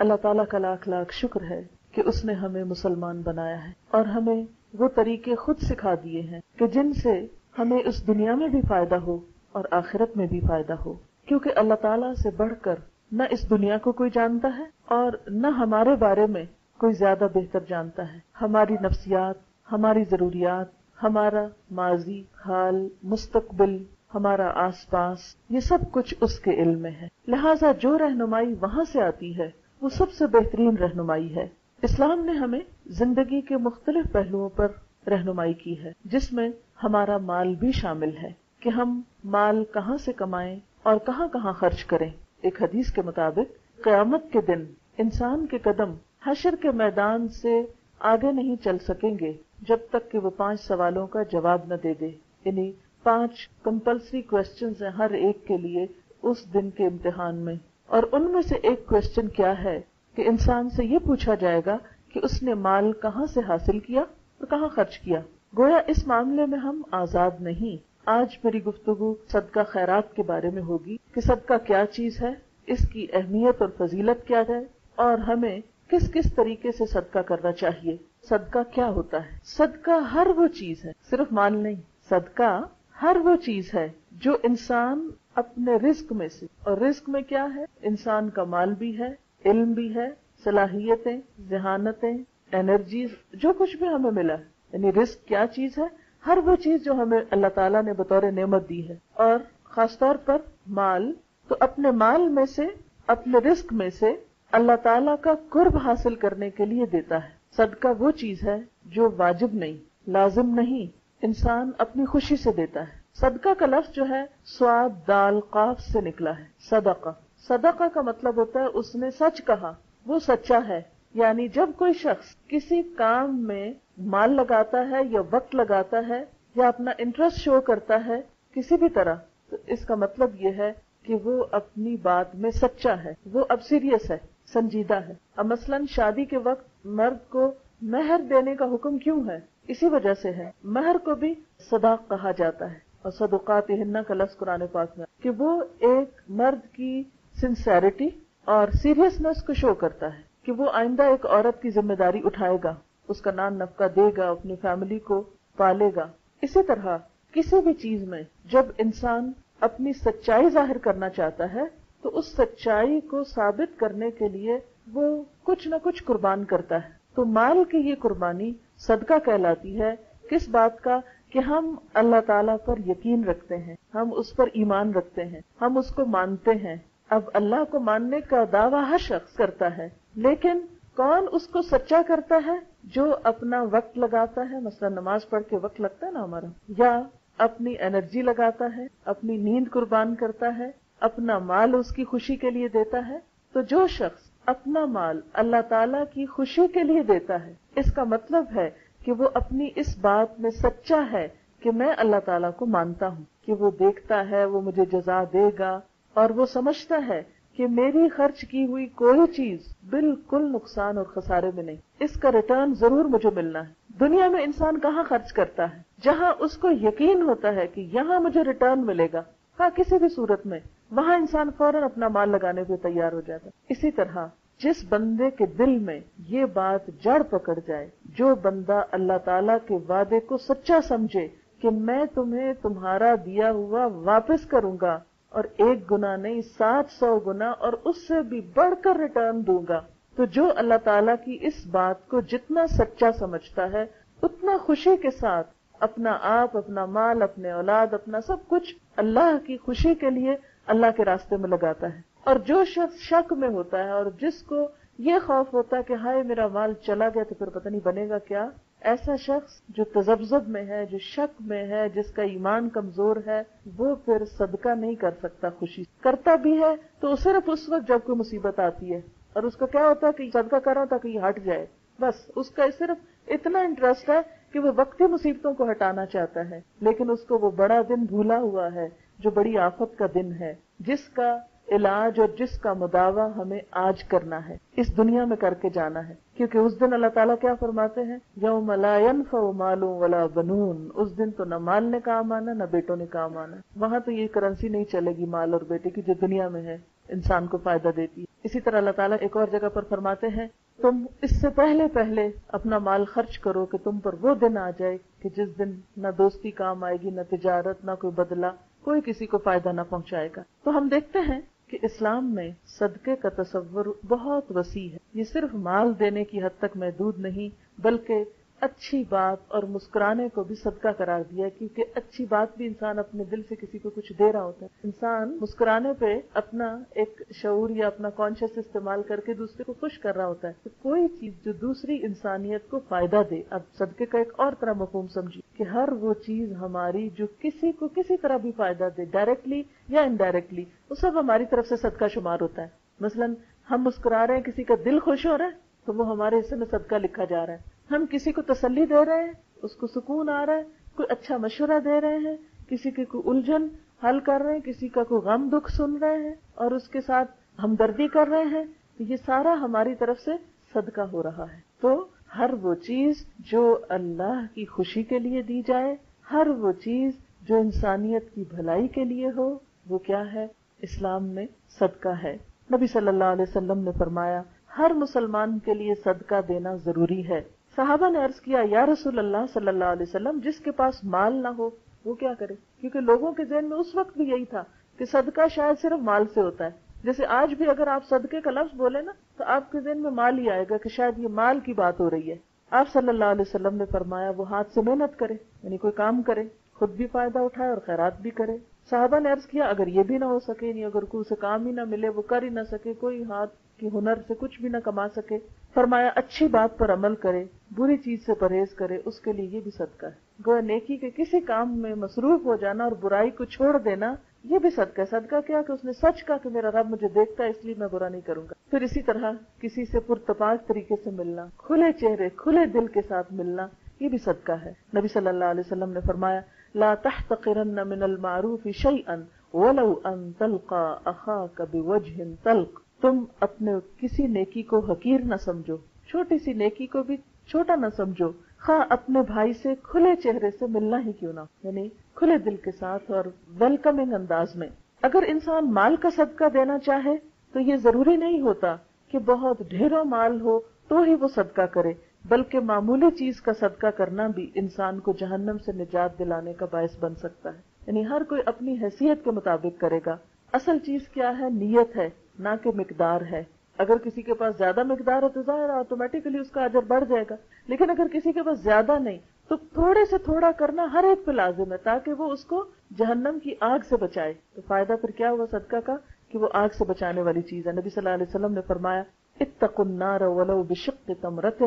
اللہ تعالیٰ کا لاکھ لاکھ شکر ہے کہ اس نے ہمیں مسلمان بنایا ہے اور ہمیں وہ طریقے خود سکھا دیے ہیں کہ جن سے ہمیں اس دنیا میں بھی فائدہ ہو اور آخرت میں بھی فائدہ ہو، کیونکہ اللہ تعالیٰ سے بڑھ کر نہ اس دنیا کو کوئی جانتا ہے اور نہ ہمارے بارے میں کوئی زیادہ بہتر جانتا ہے۔ ہماری نفسیات، ہماری ضروریات، ہمارا ماضی، حال، مستقبل، ہمارا آس پاس، یہ سب کچھ اس کے علم میں ہے، لہٰذا جو رہنمائی وہاں سے آتی ہے وہ سب سے بہترین رہنمائی ہے۔ اسلام نے ہمیں زندگی کے مختلف پہلوؤں پر رہنمائی کی ہے، جس میں ہمارا مال بھی شامل ہے کہ ہم مال کہاں سے کمائیں اور کہاں کہاں خرچ کریں۔ ایک حدیث کے مطابق قیامت کے دن انسان کے قدم حشر کے میدان سے آگے نہیں چل سکیں گے جب تک کہ وہ 5 سوالوں کا جواب نہ دے دے، یعنی 5 کمپلسری کوسچنز ہیں ہر ایک کے لیے اس دن کے امتحان میں، اور ان میں سے ایک کوسچن کیا ہے کہ انسان سے یہ پوچھا جائے گا کہ اس نے مال کہاں سے حاصل کیا اور کہاں خرچ کیا۔ گویا اس معاملے میں ہم آزاد نہیں۔ آج میری گفتگو صدقہ خیرات کے بارے میں ہوگی کہ صدقہ کیا چیز ہے، اس کی اہمیت اور فضیلت کیا ہے، اور ہمیں کس کس طریقے سے صدقہ کرنا چاہیے۔ صدقہ کیا ہوتا ہے؟ صدقہ ہر وہ چیز ہے، صرف مال نہیں، صدقہ ہر وہ چیز ہے جو انسان اپنے رزق میں سے، اور رزق میں کیا ہے؟ انسان کا مال بھی ہے، علم بھی ہے، صلاحیتیں، ذہانتیں، انرجیز، جو کچھ بھی ہمیں ملا ہے، یعنی رزق کیا چیز ہے؟ ہر وہ چیز جو ہمیں اللہ تعالیٰ نے بطور نعمت دی ہے، اور خاص طور پر مال، تو اپنے مال میں سے، اپنے رزق میں سے اللہ تعالیٰ کا قرب حاصل کرنے کے لیے دیتا ہے۔ صدقہ وہ چیز ہے جو واجب نہیں، لازم نہیں، انسان اپنی خوشی سے دیتا ہے۔ صدقہ کا لفظ جو ہے صاد دال قاف سے نکلا ہے، صدقہ۔ صدقہ کا مطلب ہوتا ہے اس نے سچ کہا، وہ سچا ہے۔ یعنی جب کوئی شخص کسی کام میں مال لگاتا ہے یا وقت لگاتا ہے یا اپنا انٹرسٹ شو کرتا ہے کسی بھی طرح، تو اس کا مطلب یہ ہے کہ وہ اپنی بات میں سچا ہے، وہ اب سیریس ہے، سنجیدہ ہے۔ اب مثلاً شادی کے وقت مرد کو مہر دینے کا حکم کیوں ہے؟ اسی وجہ سے ہے۔ مہر کو بھی صداق کہا جاتا ہے، اور صدقاتہن کا لفظ قرآن پاک میں، کہ وہ ایک مرد کی سنسیریٹی اور سیریسنس کو شو کرتا ہے کہ وہ آئندہ ایک عورت کی ذمہ داری اٹھائے گا، اس کا نان نفقہ دے گا، اپنی فیملی کو پالے گا۔ اسی طرح کسی بھی چیز میں جب انسان اپنی سچائی ظاہر کرنا چاہتا ہے تو اس سچائی کو ثابت کرنے کے لیے وہ کچھ نہ کچھ قربان کرتا ہے۔ تو مال کی یہ قربانی صدقہ کہلاتی ہے۔ کس بات کا؟ کہ ہم اللہ تعالیٰ پر یقین رکھتے ہیں، ہم اس پر ایمان رکھتے ہیں، ہم اس کو مانتے ہیں۔ اب اللہ کو ماننے کا دعویٰ ہر شخص کرتا ہے، لیکن کون اس کو سچا کرتا ہے؟ جو اپنا وقت لگاتا ہے، مثلا نماز پڑھ کے وقت لگتا ہے نا ہمارا، یا اپنی انرجی لگاتا ہے، اپنی نیند قربان کرتا ہے، اپنا مال اس کی خوشی کے لیے دیتا ہے۔ تو جو شخص اپنا مال اللہ تعالیٰ کی خوشی کے لیے دیتا ہے، اس کا مطلب ہے کہ وہ اپنی اس بات میں سچا ہے کہ میں اللہ تعالیٰ کو مانتا ہوں کہ وہ دیکھتا ہے، وہ مجھے جزا دے گا، اور وہ سمجھتا ہے کہ میری خرچ کی ہوئی کوئی چیز بالکل نقصان اور خسارے میں نہیں، اس کا ریٹرن ضرور مجھے ملنا ہے۔ دنیا میں انسان کہاں خرچ کرتا ہے؟ جہاں اس کو یقین ہوتا ہے کہ یہاں مجھے ریٹرن ملے گا، ہاں کسی بھی صورت میں، وہاں انسان فوراً اپنا مال لگانے پہ تیار ہو جاتا ہے۔ اسی طرح جس بندے کے دل میں یہ بات جڑ پکڑ جائے، جو بندہ اللہ تعالیٰ کے وعدے کو سچا سمجھے کہ میں تمہیں تمہارا دیا ہوا واپس کروں گا، اور 1 گنا نہیں 700 گنا اور اس سے بھی بڑھ کر ریٹرن دوں گا، تو جو اللہ تعالیٰ کی اس بات کو جتنا سچا سمجھتا ہے اتنا خوشی کے ساتھ اپنا آپ، اپنا مال، اپنے اولاد، اپنا سب کچھ اللہ کی خوشی کے لیے اللہ کے راستے میں لگاتا ہے۔ اور جو شخص شک میں ہوتا ہے اور جس کو یہ خوف ہوتا ہے کہ ہائے میرا مال چلا گیا تو پھر پتہ نہیں بنے گا کیا، ایسا شخص جو تذبذب میں ہے، جو شک میں ہے، جس کا ایمان کمزور ہے، وہ پھر صدقہ نہیں کر سکتا۔ خوشی کرتا بھی ہے تو صرف اس وقت جب کوئی مصیبت آتی ہے، اور اس کا کیا ہوتا ہے کہ صدقہ کر رہا ہوں تاکہ یہ ہٹ جائے، بس اس کا صرف اتنا انٹرسٹ ہے کہ وہ وقتی مصیبتوں کو ہٹانا چاہتا ہے، لیکن اس کو وہ بڑا دن بھولا ہوا ہے جو بڑی آفت کا دن ہے، جس کا علاج اور جس کا مداوع ہمیں آج کرنا ہے، اس دنیا میں کر کے جانا ہے۔ کیونکہ اس دن اللہ تعالیٰ کیا فرماتے ہیں؟ یوم لا ينفع مال ولا بنون، اس دن تو نہ مال نے کام آنا نہ بیٹوں نے کام آنا۔ وہاں تو یہ کرنسی نہیں چلے گی مال اور بیٹے کی جو دنیا میں ہے، انسان کو فائدہ دیتی ہے. اسی طرح اللہ تعالیٰ ایک اور جگہ پر فرماتے ہیں تم اس سے پہلے اپنا مال خرچ کرو کہ تم پر وہ دن آ جائے کہ جس دن نہ دوستی کام آئے گی، نہ تجارت، نہ کوئی بدلہ، کوئی کسی کو فائدہ نہ پہنچائے گا. تو ہم دیکھتے ہیں کہ اسلام میں صدقے کا تصور بہت وسیع ہے. یہ صرف مال دینے کی حد تک محدود نہیں، بلکہ اچھی بات اور مسکرانے کو بھی صدقہ قرار دیا ہے، کیونکہ اچھی بات بھی انسان اپنے دل سے کسی کو کچھ دے رہا ہوتا ہے. انسان مسکرانے پہ اپنا ایک شعور یا اپنا کانشیس استعمال کر کے دوسرے کو خوش کر رہا ہوتا ہے. تو کوئی چیز جو دوسری انسانیت کو فائدہ دے. اب صدقے کا ایک اور طرح مفہوم سمجھیے کہ ہر وہ چیز ہماری جو کسی کو کسی طرح بھی فائدہ دے، ڈائریکٹلی یا انڈائریکٹلی، وہ سب ہماری طرف سے صدقہ شمار ہوتا ہے. مثلاً ہم مسکرا رہے ہیں، کسی کا دل خوش ہو رہا ہے تو وہ ہمارے حصے میں صدقہ لکھا جا رہا ہے. ہم کسی کو تسلی دے رہے ہیں، اس کو سکون آ رہا ہے، کوئی اچھا مشورہ دے رہے ہیں، کسی کی کوئی الجھن حل کر رہے ہیں، کسی کا کوئی غم دکھ سن رہے ہیں اور اس کے ساتھ ہمدردی کر رہے ہیں، تو یہ سارا ہماری طرف سے صدقہ ہو رہا ہے. تو ہر وہ چیز جو اللہ کی خوشی کے لیے دی جائے، ہر وہ چیز جو انسانیت کی بھلائی کے لیے ہو، وہ کیا ہے؟ اسلام میں صدقہ ہے. نبی صلی اللہ علیہ وسلم نے فرمایا ہر مسلمان کے لیے صدقہ دینا ضروری ہے. صحابہ نے عرض کیا یا رسول اللہ صلی اللہ علیہ وسلم، جس کے پاس مال نہ ہو وہ کیا کرے؟ کیونکہ لوگوں کے ذہن میں اس وقت بھی یہی تھا کہ صدقہ شاید صرف مال سے ہوتا ہے. جیسے آج بھی اگر آپ صدقے کا لفظ بولے نا تو آپ کے ذہن میں مال ہی آئے گا کہ شاید یہ مال کی بات ہو رہی ہے. آپ صلی اللہ علیہ وسلم نے فرمایا وہ ہاتھ سے محنت کرے، یعنی کوئی کام کرے، خود بھی فائدہ اٹھائے اور خیرات بھی کرے. صحابہ نے عرض کیا اگر یہ بھی نہ ہو سکے، یعنی اگر کوئی اسے کام ہی نہ ملے، وہ کر ہی نہ سکے، کوئی ہاتھ کی ہنر سے کچھ بھی نہ کما سکے، فرمایا اچھی بات پر عمل کرے، بری چیز سے پرہیز کرے، اس کے لیے یہ بھی صدقہ ہے. گویا نیکی کے کسی کام میں مصروف ہو جانا اور برائی کو چھوڑ دینا یہ بھی صدقہ ہے. صدقہ کیا کہ اس نے سچ کہا کہ میرا رب مجھے دیکھتا ہے اس لیے میں برا نہیں کروں گا. پھر اسی طرح کسی سے پرتپاک طریقے سے ملنا، کھلے چہرے کھلے دل کے ساتھ ملنا، یہ بھی صدقہ ہے. نبی صلی اللہ علیہ وسلم نے فرمایا لا تحتقرن من المعروف شيئا ولو ان تلقى اخاك بوجه طلق. تم اپنے کسی نیکی کو حقیر نہ سمجھو، چھوٹی سی نیکی کو بھی چھوٹا نہ سمجھو، خواہ اپنے بھائی سے کھلے چہرے سے ملنا ہی کیوں نہ، یعنی کھلے دل کے ساتھ اور ویلکمنگ انداز میں. اگر انسان مال کا صدقہ دینا چاہے تو یہ ضروری نہیں ہوتا کہ بہت ڈھیروں مال ہو تو ہی وہ صدقہ کرے، بلکہ معمولی چیز کا صدقہ کرنا بھی انسان کو جہنم سے نجات دلانے کا باعث بن سکتا ہے. یعنی ہر کوئی اپنی حیثیت کے مطابق کرے گا. اصل چیز کیا ہے؟ نیت ہے، نہ کہ مقدار ہے. اگر کسی کے پاس زیادہ مقدار ہے تو ظاہر آٹومیٹیکلی اس کا اجر بڑھ جائے گا، لیکن اگر کسی کے پاس زیادہ نہیں تو تھوڑے سے تھوڑا کرنا ہر ایک پہ لازم ہے تاکہ وہ اس کو جہنم کی آگ سے بچائے. تو فائدہ پھر کیا ہوا صدقہ کا کہ وہ آگ سے بچانے والی چیز ہے. نبی صلی اللہ علیہ وسلم نے فرمایا اتقوا النار ولو بشق تمرۃ،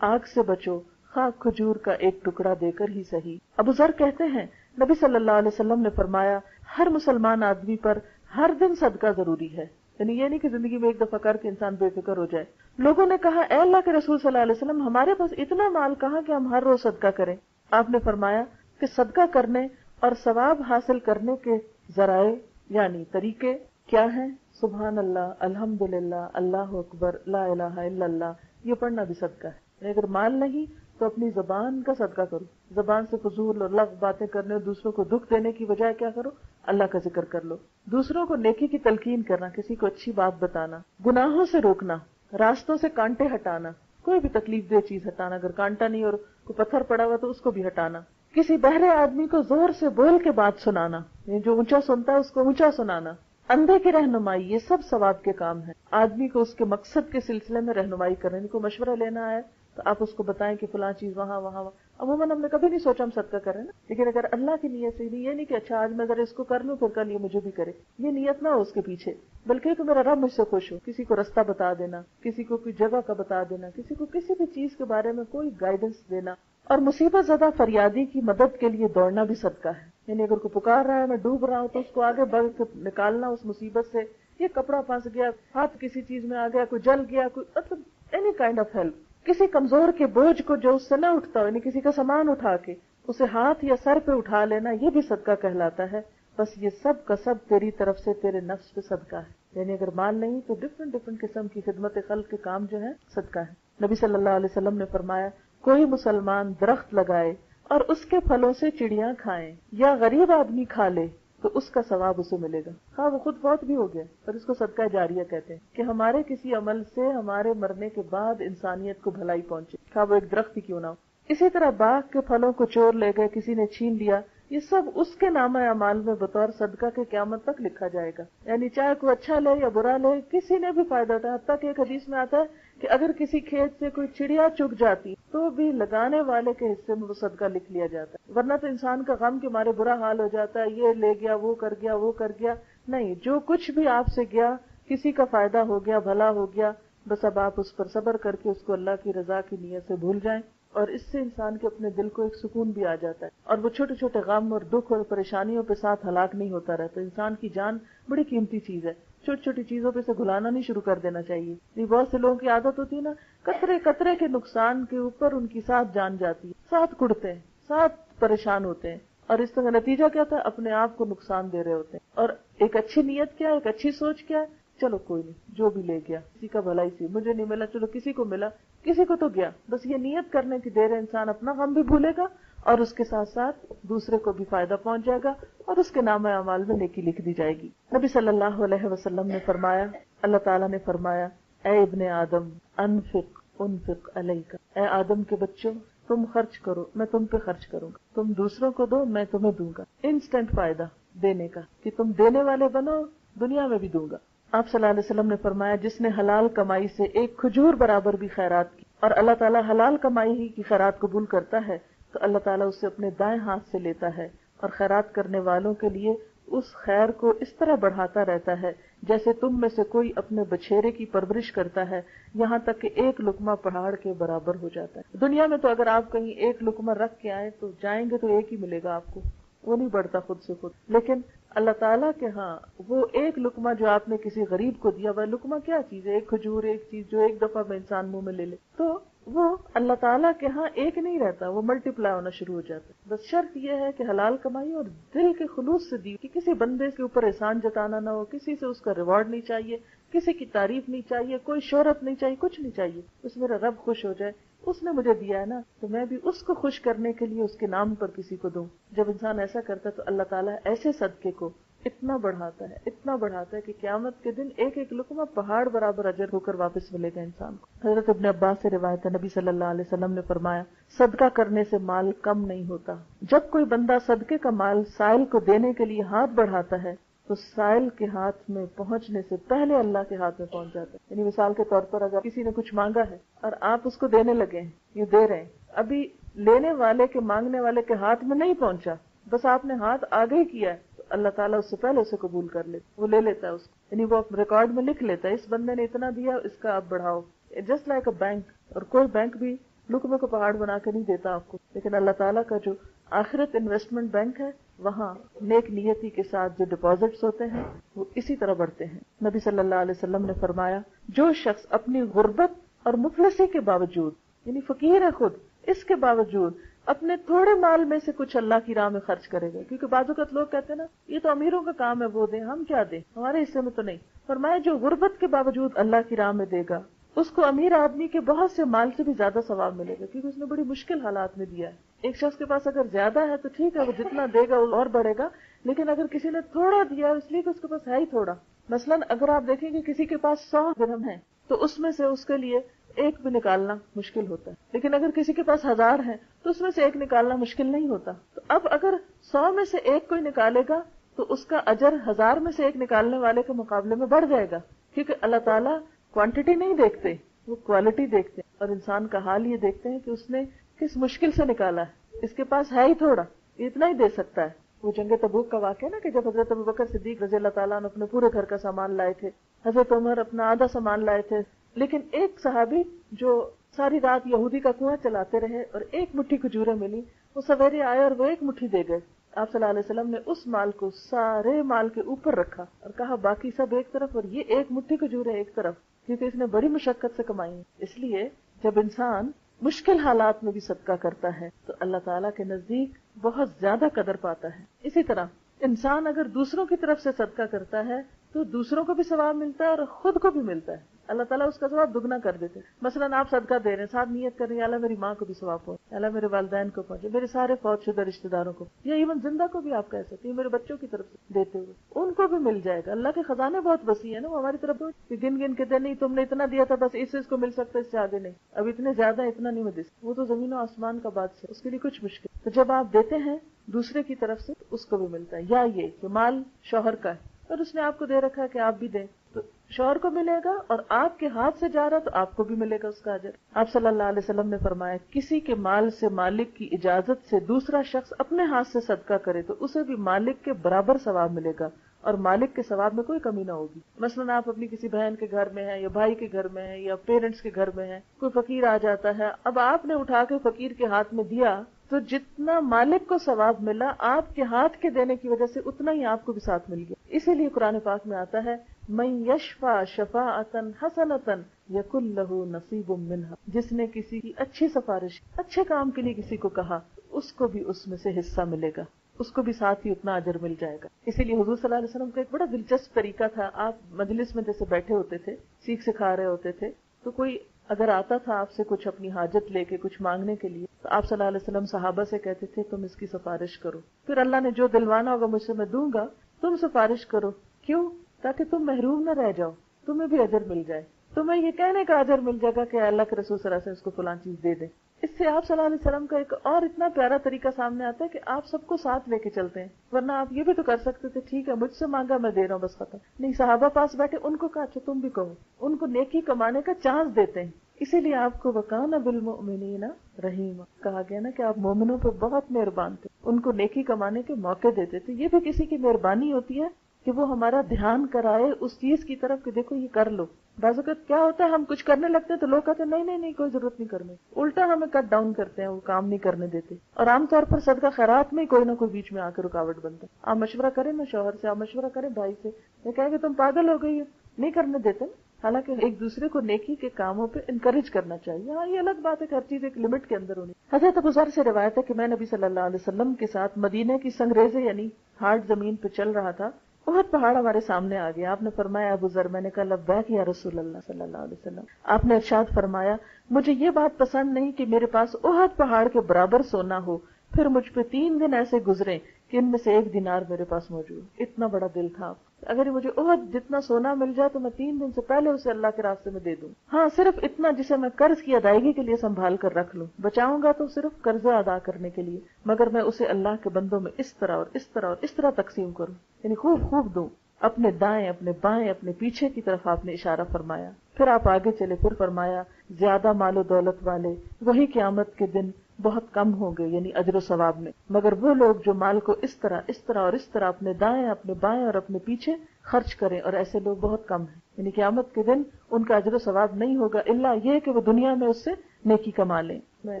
آگ سے بچو خواہ کھجور کا ایک ٹکڑا دے کر ہی صحیح. ابو ذر کہتے ہیں نبی صلی اللہ علیہ وسلم نے فرمایا ہر مسلمان آدمی پر ہر دن صدقہ ضروری ہے. یعنی یہ نہیں کہ زندگی میں ایک دفعہ کر کے انسان بے فکر ہو جائے. لوگوں نے کہا اے اللہ کے رسول صلی اللہ علیہ وسلم ہمارے پاس اتنا مال کہاں کہ ہم ہر روز صدقہ کریں. آپ نے فرمایا کہ صدقہ کرنے اور ثواب حاصل کرنے کے ذرائع یعنی طریقے کیا ہیں؟ سبحان اللہ، الحمدللہ، اللہ اکبر، لا الہ الا اللہ، یہ پڑھنا بھی صدقہ ہے. یعنی اگر مال نہیں تو اپنی زبان کا صدقہ کرو، زبان سے فضول اور لغو باتیں کرنے اور دوسروں کو دکھ دینے کی بجائے کیا کرو؟ اللہ کا ذکر کر لو. دوسروں کو نیکی کی تلقین کرنا، کسی کو اچھی بات بتانا، گناہوں سے روکنا، راستوں سے کانٹے ہٹانا، کوئی بھی تکلیف دہ چیز ہٹانا، اگر کانٹا نہیں اور کوئی پتھر پڑا ہوا تو اس کو بھی ہٹانا، کسی بہرے آدمی کو زور سے بول کے بات سنانا، جو اونچا سنتا ہے اس کو اونچا سنانا، اندھے کی رہنمائی، یہ سب ثواب کے کام ہیں. آدمی کو اس کے مقصد کے سلسلے میں رہنمائی کرنے کو مشورہ لینا ہے تو آپ اس کو بتائیں کہ فلاں چیز وہاں وہاں. عموماً ہم نے کبھی نہیں سوچا ہم صدقہ کریں نا، لیکن اگر اللہ کی نیت سے یہ نہیں کہ اچھا آج میں ذرا اس کو کر لوں پھر کل یہ مجھے بھی کرے، یہ نیت نہ ہو اس کے پیچھے، بلکہ کہ میرا رب مجھ سے خوش ہو. کسی کو رستہ بتا دینا، کسی کو کوئی جگہ کا بتا دینا، کسی کو کسی بھی چیز کے بارے میں کوئی گائیڈنس دینا، اور مصیبت زدہ فریادی کی مدد کے لیے دوڑنا بھی صدقہ ہے. یعنی اگر کوئی پکار رہا ہے میں ڈوب رہا ہوں تو اس کو آگے بڑھ کے نکالنا اس مصیبت سے. یہ کپڑا پھنس گیا، ہاتھ کسی چیز میں آ گیا، کوئی جل گیا، کوئی مطلب اینی کائنڈ آف ہیلپ. کسی کمزور کے بوجھ کو جو اس سے نہ اٹھتا ہو، یعنی کسی کا سامان اٹھا کے اسے ہاتھ یا سر پہ اٹھا لینا، یہ بھی صدقہ کہلاتا ہے. بس یہ سب کا سب تیری طرف سے تیرے نفس پہ صدقہ ہے. یعنی اگر مال نہیں تو ڈفرنٹ قسم کی خدمت خلق کے کام جو ہے صدقہ ہے. نبی صلی اللہ علیہ وسلم نے فرمایا کوئی مسلمان درخت لگائے اور اس کے پھلوں سے چڑیاں کھائیں یا غریب آدمی کھا لے تو اس کا ثواب اسے ملے گا، ہاں وہ خود فوت بھی ہو گیا، پر اس کو صدقہ جاریہ کہتے ہیں کہ ہمارے کسی عمل سے ہمارے مرنے کے بعد انسانیت کو بھلائی پہنچے، ہاں وہ ایک درخت ہی کیوں نہ ہو۔ اسی طرح باغ کے پھلوں کو چور لے گئے، کسی نے چھین لیا، یہ سب اس کے نامہ اعمال میں بطور صدقہ کے قیامت تک لکھا جائے گا، یعنی چاہے کوئی اچھا لے یا برا لے، کسی نے بھی فائدہ اٹھایا۔ حتیٰ کہ ایک حدیث میں آتا ہے کہ اگر کسی کھیت سے کوئی چڑیا چگ جاتی تو بھی لگانے والے کے حصے میں وہ صدقہ لکھ لیا جاتا ہے، ورنہ تو انسان کا غم کے مارے برا حال ہو جاتا ہے، یہ لے گیا، وہ کر گیا، وہ کر گیا۔ نہیں، جو کچھ بھی آپ سے گیا، کسی کا فائدہ ہو گیا، بھلا ہو گیا، بس اب آپ اس پر صبر کر کے اس کو اللہ کی رضا کی نیت سے بھول جائیں، اور اس سے انسان کے اپنے دل کو ایک سکون بھی آ جاتا ہے، اور وہ چھوٹے چھوٹے غم اور دکھ اور پریشانیوں کے ساتھ ہلاک نہیں ہوتا رہتا۔ انسان کی جان بڑی قیمتی چیز ہے، چھوٹی چھوٹی چیزوں پہ سے گھلانا نہیں شروع کر دینا چاہیے۔ یہ بہت سے لوگوں کی عادت ہوتی ہے نا، قطرے قطرے کے نقصان کے اوپر ان کی ساتھ جان جاتی ہے، ساتھ کڑتے ہیں، ساتھ پریشان ہوتے ہیں، اور اس کا نتیجہ کیا تھا؟ اپنے آپ کو نقصان دے رہے ہوتے ہیں۔ اور ایک اچھی نیت کیا ہے، ایک اچھی سوچ کیا ہے؟ چلو کوئی نہیں، جو بھی لے گیا کسی کا بھلائی سی، مجھے نہیں ملا چلو کسی کو ملا، کسی کو تو گیا، بس یہ نیت کرنے کی دیر ہے، انسان اپنا غم بھی بھولے گا اور اس کے ساتھ ساتھ دوسرے کو بھی فائدہ پہنچ جائے گا، اور اس کے نامہ اعمال میں نیکی لکھ دی جائے گی۔ نبی صلی اللہ علیہ وسلم نے فرمایا، اللہ تعالیٰ نے فرمایا، اے ابن آدم انفق انفق علیک، اے آدم کے بچوں تم خرچ کرو، میں تم پہ خرچ کروں گا، تم دوسروں کو دو، میں تمہیں دوں گا۔ انسٹنٹ فائدہ دینے کا، کہ تم دینے والے بنو، دنیا میں بھی دوں گا۔ آپ صلی اللہ علیہ وسلم نے فرمایا، جس نے حلال کمائی سے ایک کھجور برابر بھی خیرات کی، اور اللہ تعالیٰ حلال کمائی ہی کی خیرات قبول کرتا ہے، تو اللہ تعالیٰ اسے اپنے دائیں ہاتھ سے لیتا ہے، اور خیرات کرنے والوں کے لیے اس خیر کو اس طرح بڑھاتا رہتا ہے جیسے تم میں سے کوئی اپنے بچھیرے کی پرورش کرتا ہے، یہاں تک کہ ایک لقمہ پہاڑ کے برابر ہو جاتا ہے۔ دنیا میں تو اگر آپ کہیں ایک لقمہ رکھ کے آئے تو جائیں گے تو ایک ہی ملے گا آپ کو، وہ نہیں بڑھتا خود سے خود، لیکن اللہ تعالیٰ کے ہاں وہ ایک لقمہ جو آپ نے کسی غریب کو دیا، وہ لقمہ کیا چیز ہے؟ ایک کھجور، ایک چیز جو ایک دفعہ میں انسان منہ میں لے لے، تو وہ اللہ تعالیٰ کے ہاں ایک نہیں رہتا، وہ ملٹی پلائی ہونا شروع ہو جاتا ہے۔ بس شرط یہ ہے کہ حلال کمائی اور دل کے خلوص سے دی، کہ کسی بندے کے اوپر احسان جتانا نہ ہو، کسی سے اس کا ریوارڈ نہیں چاہیے، کسی کی تعریف نہیں چاہیے، کوئی شہرت نہیں چاہیے، کچھ نہیں چاہیے، بس میرا رب خوش ہو جائے، اس نے مجھے دیا ہے نا تو میں بھی اس کو خوش کرنے کے لیے اس کے نام پر کسی کو دوں۔ جب انسان ایسا کرتا ہے تو اللہ تعالیٰ ایسے صدقے کو اتنا بڑھاتا ہے، اتنا بڑھاتا ہے کہ قیامت کے دن ایک ایک لقمہ پہاڑ برابر اجر ہو کر واپس ملے گا انسان کو۔ حضرت ابن عباس سے روایت ہے، نبی صلی اللہ علیہ وسلم نے فرمایا، صدقہ کرنے سے مال کم نہیں ہوتا۔ جب کوئی بندہ صدقے کا مال سائل کو دینے کے لیے ہاتھ بڑھاتا ہے تو سائل کے ہاتھ میں پہنچنے سے پہلے اللہ کے ہاتھ میں پہنچ جاتا ہے۔ یعنی مثال کے طور پر اگر کسی نے کچھ مانگا ہے اور آپ اس کو دینے لگے ہیں، یہ دے رہے ہیں، ابھی لینے والے کے مانگنے والے کے ہاتھ میں نہیں پہنچا، بس آپ نے ہاتھ آگے کیا ہے، تو اللہ تعالیٰ اس سے پہلے اسے قبول کر لیتا، وہ لے لیتا ہے اس کو، یعنی وہ ریکارڈ میں لکھ لیتا ہے اس بندے نے اتنا دیا، اس کا آپ بڑھاؤ۔ جسٹ لائک اے بینک، اور کوئی بینک بھی لقمے کو پہاڑ بنا کے نہیں دیتا آپ کو، لیکن اللہ تعالیٰ کا جو آخرت انویسٹمنٹ بینک ہے، وہاں نیک نیتی کے ساتھ جو ڈپازٹس ہوتے ہیں وہ اسی طرح بڑھتے ہیں۔ نبی صلی اللہ علیہ وسلم نے فرمایا، جو شخص اپنی غربت اور مفلسی کے باوجود، یعنی فقیر ہے خود، اس کے باوجود اپنے تھوڑے مال میں سے کچھ اللہ کی راہ میں خرچ کرے گا، کیونکہ بعض اوقات لوگ کہتے ہیں نا یہ تو امیروں کا کام ہے، وہ دیں، ہم کیا دیں، ہمارے حصے میں تو نہیں۔ فرمایا جو غربت کے باوجود اللہ کی راہ میں دے گا، اس کو امیر آدمی کے بہت سے مال سے بھی زیادہ ثواب ملے گا، کیونکہ اس نے بڑی مشکل حالات میں دیا ہے۔ ایک شخص کے پاس اگر زیادہ ہے تو ٹھیک ہے، وہ جتنا دے گا وہ اور بڑھے گا، لیکن اگر کسی نے تھوڑا دیا اس لیے کہ اس کے پاس ہے ہی تھوڑا، مثلاً اگر آپ دیکھیں کہ کسی کے پاس 100 درہم ہے تو اس میں سے اس کے لیے ایک بھی نکالنا مشکل ہوتا ہے، لیکن اگر کسی کے پاس 1000 ہے تو اس میں سے ایک نکالنا مشکل نہیں ہوتا۔ تو اب اگر 100 میں سے ایک کوئی نکالے گا تو اس کا اجر 1000 میں سے ایک نکالنے والے کے مقابلے میں بڑھ جائے گا، کیونکہ اللہ تعالیٰ کوانٹٹی نہیں دیکھتے، وہ کوالٹی دیکھتے ہیں، اور انسان کا حال یہ دیکھتے ہیں کہ اس نے کس مشکل سے نکالا ہے، اس کے پاس ہے ہی تھوڑا، یہ اتنا ہی دے سکتا ہے۔ وہ جنگ تبوک کا واقعہ نا، کہ جب حضرت ابوبکر صدیق رضی اللہ تعالیٰ عنہ اپنے پورے گھر کا سامان لائے تھے، حضرت عمر اپنا آدھا سامان لائے تھے، لیکن ایک صحابی جو ساری رات یہودی کا کنواں چلاتے رہے اور ایک مٹھی کھجوریں ملی، وہ سویرے آئے اور وہ ایک مٹھی دے گئے۔ آپ صلی اللہ علیہ وسلم نے اس مال کو سارے مال کے اوپر رکھا اور کہا باقی سب ایک طرف اور یہ ایک مٹھی کھجوریں ایک طرف، کیونکہ اس نے بڑی مشقت سے کمائی ہیں۔ اس لیے جب انسان مشکل حالات میں بھی صدقہ کرتا ہے تو اللہ تعالیٰ کے نزدیک بہت زیادہ قدر پاتا ہے۔ اسی طرح انسان اگر دوسروں کی طرف سے صدقہ کرتا ہے تو دوسروں کو بھی ثواب ملتا ہے اور خود کو بھی ملتا ہے۔ اللہ تعالیٰ اس کا ثواب دگنا کر دیتے. مثلاً آپ صدقہ دے رہے ہیں, ساتھ نیت کر رہے ہیں اللہ میری ماں کو بھی ثواب پہنچے, اللہ میرے والدین کو پہنچے, میرے سارے فوت شدہ رشتے داروں کو, یا ایون زندہ کو بھی آپ کہہ سکتے ہیں, میرے بچوں کی طرف سے دیتے ہوئے ان کو بھی مل جائے گا. اللہ کے خزانے بہت وسیع ہیں نا, وہ ہماری طرف گن گن کے دے نہیں تم نے اتنا دیا تھا بس اس کو مل سکتا ہے, اس سے آگے نہیں, اب اتنے زیادہ اتنا نہیں مل سکتا, وہ تو زمین و آسمان کا بادشاہ, اس کے لیے کچھ مشکل. تو جب آپ دیتے ہیں دوسرے کی طرف سے اس کو بھی ملتا ہے. یا یہ کہ مال شوہر کا ہے اور اس نے آپ کو دے رکھا ہے کہ آپ بھی دیں, تو شوہر کو ملے گا اور آپ کے ہاتھ سے جا رہا تو آپ کو بھی ملے گا اس کا اجر. آپ صلی اللہ علیہ وسلم نے فرمایا کسی کے مال سے مالک کی اجازت سے دوسرا شخص اپنے ہاتھ سے صدقہ کرے تو اسے بھی مالک کے برابر ثواب ملے گا اور مالک کے ثواب میں کوئی کمی نہ ہوگی. مثلاً آپ اپنی کسی بہن کے گھر میں ہیں یا بھائی کے گھر میں ہیں یا پیرنٹس کے گھر میں ہیں, کوئی فقیر آ جاتا ہے, اب آپ نے اٹھا کے فقیر کے ہاتھ میں دیا تو جتنا مالک کو ثواب ملا آپ کے ہاتھ کے دینے کی وجہ سے اتنا ہی آپ کو بھی ساتھ مل گیا. اسی لیے قرآن پاک میں آتا ہے من یشفع شفاعۃ حسنۃ یکن لہ نصیب منہا, جس نے کسی کی اچھی سفارش اچھے کام کے لیے کسی کو کہا اس کو بھی اس میں سے حصہ ملے گا, اس کو بھی ساتھ ہی اتنا اجر مل جائے گا. اسی لیے حضور صلی اللہ علیہ وسلم کا ایک بڑا دلچسپ طریقہ تھا, آپ مجلس میں جیسے بیٹھے ہوتے تھے سیکھ سکھا رہے ہوتے تھے, تو کوئی اگر آتا تھا آپ سے کچھ اپنی حاجت لے کے کچھ مانگنے کے لیے تو آپ صلی اللہ علیہ وسلم صحابہ سے کہتے تھے تم اس کی سفارش کرو, پھر اللہ نے جو دلوانا ہوگا مجھ سے میں دوں گا, تم سفارش کرو. کیوں؟ تاکہ تم محروم نہ رہ جاؤ, تمہیں بھی اجر مل جائے, تمہیں یہ کہنے کا اجر مل جائے گا کہ اللہ کے رسول صلی اللہ علیہ وسلم اس کو فلاں چیز دے دیں. اس سے آپ صلی اللہ علیہ وسلم کا ایک اور اتنا پیارا طریقہ سامنے آتا ہے کہ آپ سب کو ساتھ لے کے چلتے ہیں. ورنہ آپ یہ بھی تو کر سکتے تھے ٹھیک ہے مجھ سے مانگا میں دے رہا ہوں بس ختم. نہیں, صحابہ پاس بیٹھے ان کو کہا اچھا تم بھی کہو, ان کو نیکی کمانے کا چانس دیتے ہیں. اسی لیے آپ کو وَكَانَ بِالْمُؤْمِنِينَ رَحِيمًا کہا گیا نا کہ آپ مومنوں پہ بہت مہربان تھے, ان کو نیکی کمانے کے موقع دیتے تھے. یہ بھی کسی کی مہربانی ہوتی ہے کہ وہ ہمارا دھیان کرائے اس چیز کی طرف کہ دیکھو یہ کر لو. بعض اوقات کیا ہوتا ہے ہم کچھ کرنے لگتے ہیں تو لوگ کہتے ہیں نہیں نہیں نہیں کوئی ضرورت نہیں کرنے, الٹا ہمیں کٹ ڈاؤن کرتے ہیں, وہ کام نہیں کرنے دیتے. اور عام طور پر صدقہ خیرات میں کوئی نہ کوئی بیچ میں آ کے رکاوٹ بنتا ہے. آپ مشورہ کریں نا شوہر سے, آپ مشورہ کریں بھائی سے, یہ کہیں کہ تم پاگل ہو گئی ہو, نہیں کرنے دیتے. حالانکہ ایک دوسرے کو نیکی کے کاموں پہ انکریج کرنا چاہیے. ہاں یہ الگ بات ہے کہ ہر چیز ایک لمٹ کے اندر ہونی. حضرت ابو ذر سے روایت ہے کہ میں نبی صلی اللہ علیہ وسلم کے ساتھ مدینے کی سنگریزے یعنی ہارڈ زمین پہ چل رہا تھا, بہت پہاڑ ہمارے سامنے آ گیا. آپ نے فرمایا ابو ذر, میں نے کہا لبیک یا رسول اللہ صلی اللہ علیہ وسلم. آپ نے ارشاد فرمایا مجھے یہ بات پسند نہیں کہ میرے پاس احد پہاڑ کے برابر سونا ہو, پھر مجھ پہ 3 دن ایسے گزرے کہ ان میں سے 1 دینار میرے پاس موجود. اتنا بڑا دل تھا. اگر مجھے احد جتنا سونا مل جائے تو میں 3 دن سے پہلے اسے اللہ کے راستے میں دے دوں. ہاں صرف اتنا جسے میں قرض کی ادائیگی کے لیے سنبھال کر رکھ لوں, بچاؤں گا تو صرف قرضہ ادا کرنے کے لیے, مگر میں اسے اللہ کے بندوں میں اس طرح اور اس طرح اور اس طرح تقسیم کروں, یعنی خوب خوب دوں. اپنے دائیں اپنے بائیں اپنے پیچھے کی طرف آپ نے اشارہ فرمایا. پھر آپ آگے چلے, پھر فرمایا زیادہ مال و دولت والے وہی قیامت کے دن بہت کم ہوں گے یعنی اجر و ثواب میں, مگر وہ لوگ جو مال کو اس طرح اس طرح اور اس طرح اپنے دائیں اپنے بائیں اور اپنے پیچھے خرچ کریں, اور ایسے لوگ بہت کم ہیں. یعنی قیامت کے دن ان کا اجر و ثواب نہیں ہوگا الا یہ کہ وہ دنیا میں اس سے نیکی کما لیں. میں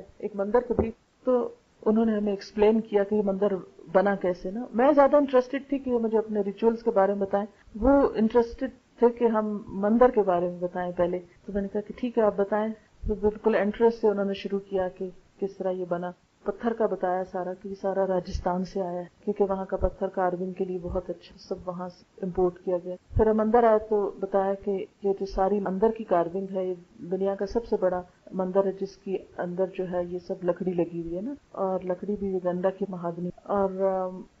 ایک مندر کو بھی تو انہوں نے ہمیں ایکسپلین کیا کہ یہ مندر بنا کیسے. نا میں زیادہ انٹرسٹڈ تھی کہ وہ مجھے اپنے ریچولز کے بارے میں بتائیں, وہ انٹرسٹڈ تھے کہ ہم مندر کے بارے میں بتائیں پہلے. تو میں نے کہا کہ ٹھیک ہے آپ بتائیں. تو بالکل انٹرسٹ سے انہوں نے شروع کیا کہ کس طرح یہ بنا. پتھر کا بتایا سارا کہ یہ سارا راجستھان سے آیا ہے کیونکہ وہاں کا پتھر کارونگ کے لیے بہت اچھا, سب وہاں سے امپورٹ کیا گیا. پھر ہم اندر آئے تو بتایا کہ یہ جو ساری اندر کی کارونگ ہے یہ دنیا کا سب سے بڑا مندر ہے جس کی اندر جو ہے یہ سب لکڑی لگی ہوئی ہے نا, اور لکڑی بھی گنڈا کی مہاگنی. اور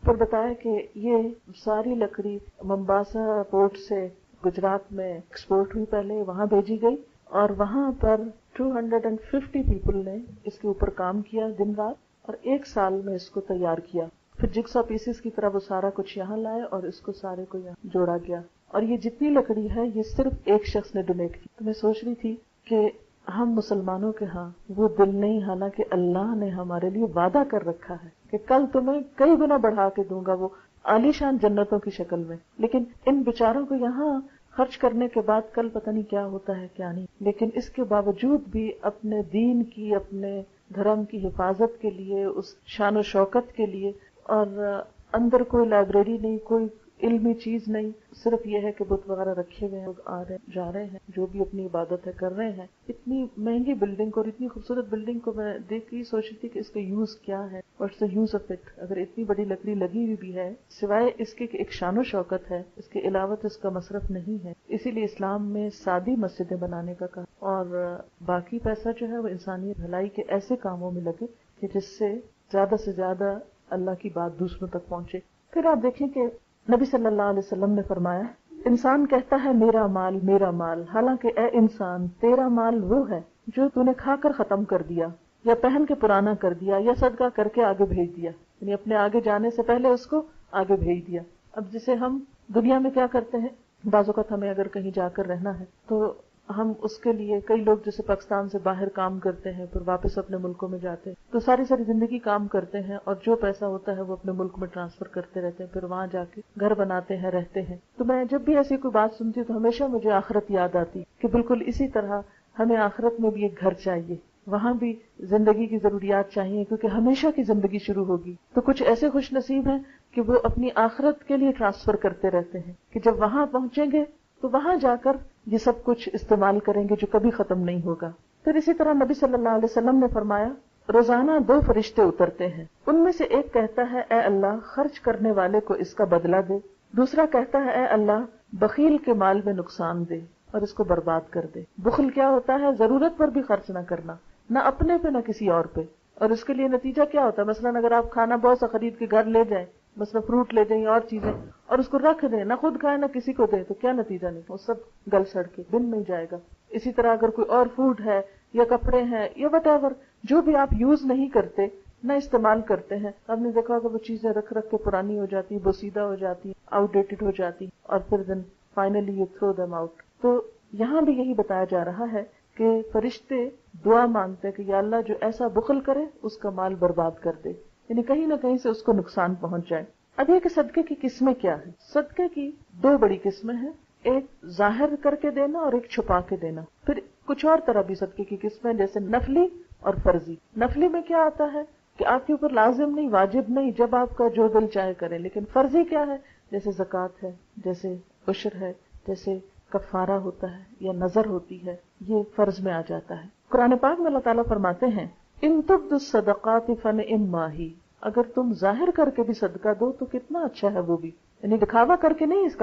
پھر بتایا کہ یہ ساری لکڑی ممباسا پورٹ سے گجرات میں ایکسپورٹ ہوئی, پہلے وہاں بھیجی گئی, اور وہاں پر 250 پیپل نے اس کے اوپر کام کیا دن رات, اور 1 سال میں اس کو تیار کیا. پھر جگسا پیسز کی طرح وہ سارا کچھ یہاں لائے اور اس کو سارے کو یہاں جوڑا گیا. اور یہ جتنی لکڑی ہے یہ صرف ایک شخص نے ڈونیٹ کی. تو میں سوچ رہی تھی کہ ہم مسلمانوں کے ہاں وہ دل نہیں, حالانکہ اللہ نے ہمارے لیے وعدہ کر رکھا ہے کہ کل تمہیں کئی گنا بڑھا کے دوں گا, وہ عالیشان جنتوں کی شکل میں. لیکن ان بیچاروں کو یہاں خرچ کرنے کے بعد کل پتہ نہیں کیا ہوتا ہے کیا نہیں. لیکن اس کے باوجود بھی اپنے دین کی اپنے دھرم کی حفاظت کے لیے, اس شان و شوکت کے لیے, اور اندر کوئی لائبریری نہیں, کوئی علمی چیز نہیں، صرف یہ ہے کہ بت وغیرہ رکھے ہوئے ہیں، لوگ آ رہے ہیں جا رہے ہیں، جو بھی اپنی عبادت ہے کر رہے ہیں. اتنی مہنگی بلڈنگ کو اور اتنی خوبصورت بلڈنگ کو میں دیکھ کے سوچ رہی تھی کہ اس کا یوز کیا ہے، what's the use of it. اگر اتنی بڑی لکڑی لگی ہوئی بھی ہے، سوائے اس کے کہ ایک شان و شوکت ہے، اس کے علاوہ اس کا مصرف نہیں ہے. اسی لیے اسلام میں سادی مسجدیں بنانے کا کہا، اور باقی پیسہ جو ہے وہ انسانی بھلائی کے ایسے کاموں میں لگے کہ جس سے زیادہ اللہ کی بات دوسروں تک پہنچے. پھر آپ دیکھیں کہ نبی صلی اللہ علیہ وسلم نے فرمایا، انسان کہتا ہے میرا مال، حالانکہ اے انسان تیرا مال وہ ہے جو تو نے کھا کر ختم کر دیا، یا پہن کے پرانا کر دیا، یا صدقہ کر کے آگے بھیج دیا، یعنی اپنے آگے جانے سے پہلے اس کو آگے بھیج دیا. اب جسے ہم دنیا میں کیا کرتے ہیں، بعض اوقات ہمیں اگر کہیں جا کر رہنا ہے تو ہم اس کے لیے کئی لوگ جیسے پاکستان سے باہر کام کرتے ہیں پھر واپس اپنے ملکوں میں جاتے ہیں تو ساری زندگی کام کرتے ہیں اور جو پیسہ ہوتا ہے وہ اپنے ملک میں ٹرانسفر کرتے رہتے ہیں، پھر وہاں جا کے گھر بناتے ہیں، رہتے ہیں. تو میں جب بھی ایسی کوئی بات سنتی ہوں تو ہمیشہ مجھے آخرت یاد آتی کہ بالکل اسی طرح ہمیں آخرت میں بھی ایک گھر چاہیے، وہاں بھی زندگی کی ضروریات چاہیے کیونکہ ہمیشہ کی زندگی شروع ہوگی. تو کچھ ایسے خوش نصیب ہیں کہ وہ اپنی آخرت کے لیے ٹرانسفر کرتے رہتے ہیں کہ جب وہاں پہنچیں گے تو وہاں جا کر یہ سب کچھ استعمال کریں گے جو کبھی ختم نہیں ہوگا. پھر اسی طرح نبی صلی اللہ علیہ وسلم نے فرمایا، روزانہ 2 فرشتے اترتے ہیں، ان میں سے ایک کہتا ہے اے اللہ خرچ کرنے والے کو اس کا بدلہ دے، دوسرا کہتا ہے اے اللہ بخیل کے مال میں نقصان دے اور اس کو برباد کر دے. بخل کیا ہوتا ہے؟ ضرورت پر بھی خرچ نہ کرنا، نہ اپنے پہ نہ کسی اور پہ. اور اس کے لیے نتیجہ کیا ہوتا ہے؟ مثلا اگر آپ کھانا بہت سا خرید کے گھر لے جائیں، مثلا فروٹ لے جائیں اور چیزیں، اور اس کو رکھ دیں، نہ خود کھائیں نہ کسی کو دیں، تو کیا نتیجہ نہیں، وہ سب گل سڑ کے بن میں جائے گا. اسی طرح اگر کوئی اور فوڈ ہے یا کپڑے ہیں یا وٹ ایور جو بھی آپ یوز نہیں کرتے، نہ استعمال کرتے ہیں، آپ نے دیکھا کہ وہ چیزیں رکھ کے پرانی ہو جاتی، بوسیدہ ہو جاتی، آؤٹ ڈیٹڈ ہو جاتی، اور پھر دن finally you throw them out. تو یہاں بھی یہی بتایا جا رہا ہے کہ فرشتے دعا مانگتے ہیں کہ یا اللہ جو ایسا بخل کرے اس کا مال برباد کر دے، یعنی کہیں نہ کہیں سے اس کو نقصان پہنچ جائے. اب یہ کہ صدقے کی قسمیں کیا ہیں؟ صدقے کی 2 بڑی قسمیں ہیں، ایک ظاہر کر کے دینا اور ایک چھپا کے دینا. پھر کچھ اور طرح بھی صدقے کی قسمیں جیسے نفلی اور فرضی. نفلی میں کیا آتا ہے کہ آپ کے اوپر لازم نہیں، واجب نہیں، جب آپ کا جو دل چاہے کریں. لیکن فرضی کیا ہے؟ جیسے زکوٰۃ ہے، جیسے عشر ہے، جیسے کفارہ ہوتا ہے یا نظر ہوتی ہے، یہ فرض میں آ جاتا ہے. قرآن پاک میں اللہ تعالیٰ فرماتے ہیں ان تبدوا الصدقات فنعما ہی، اگر تم ظاہر کر کے بھی صدقہ دو تو کتنا اچھا ہے وہ بھی، یعنی دکھاوا کر کے نہیں. اس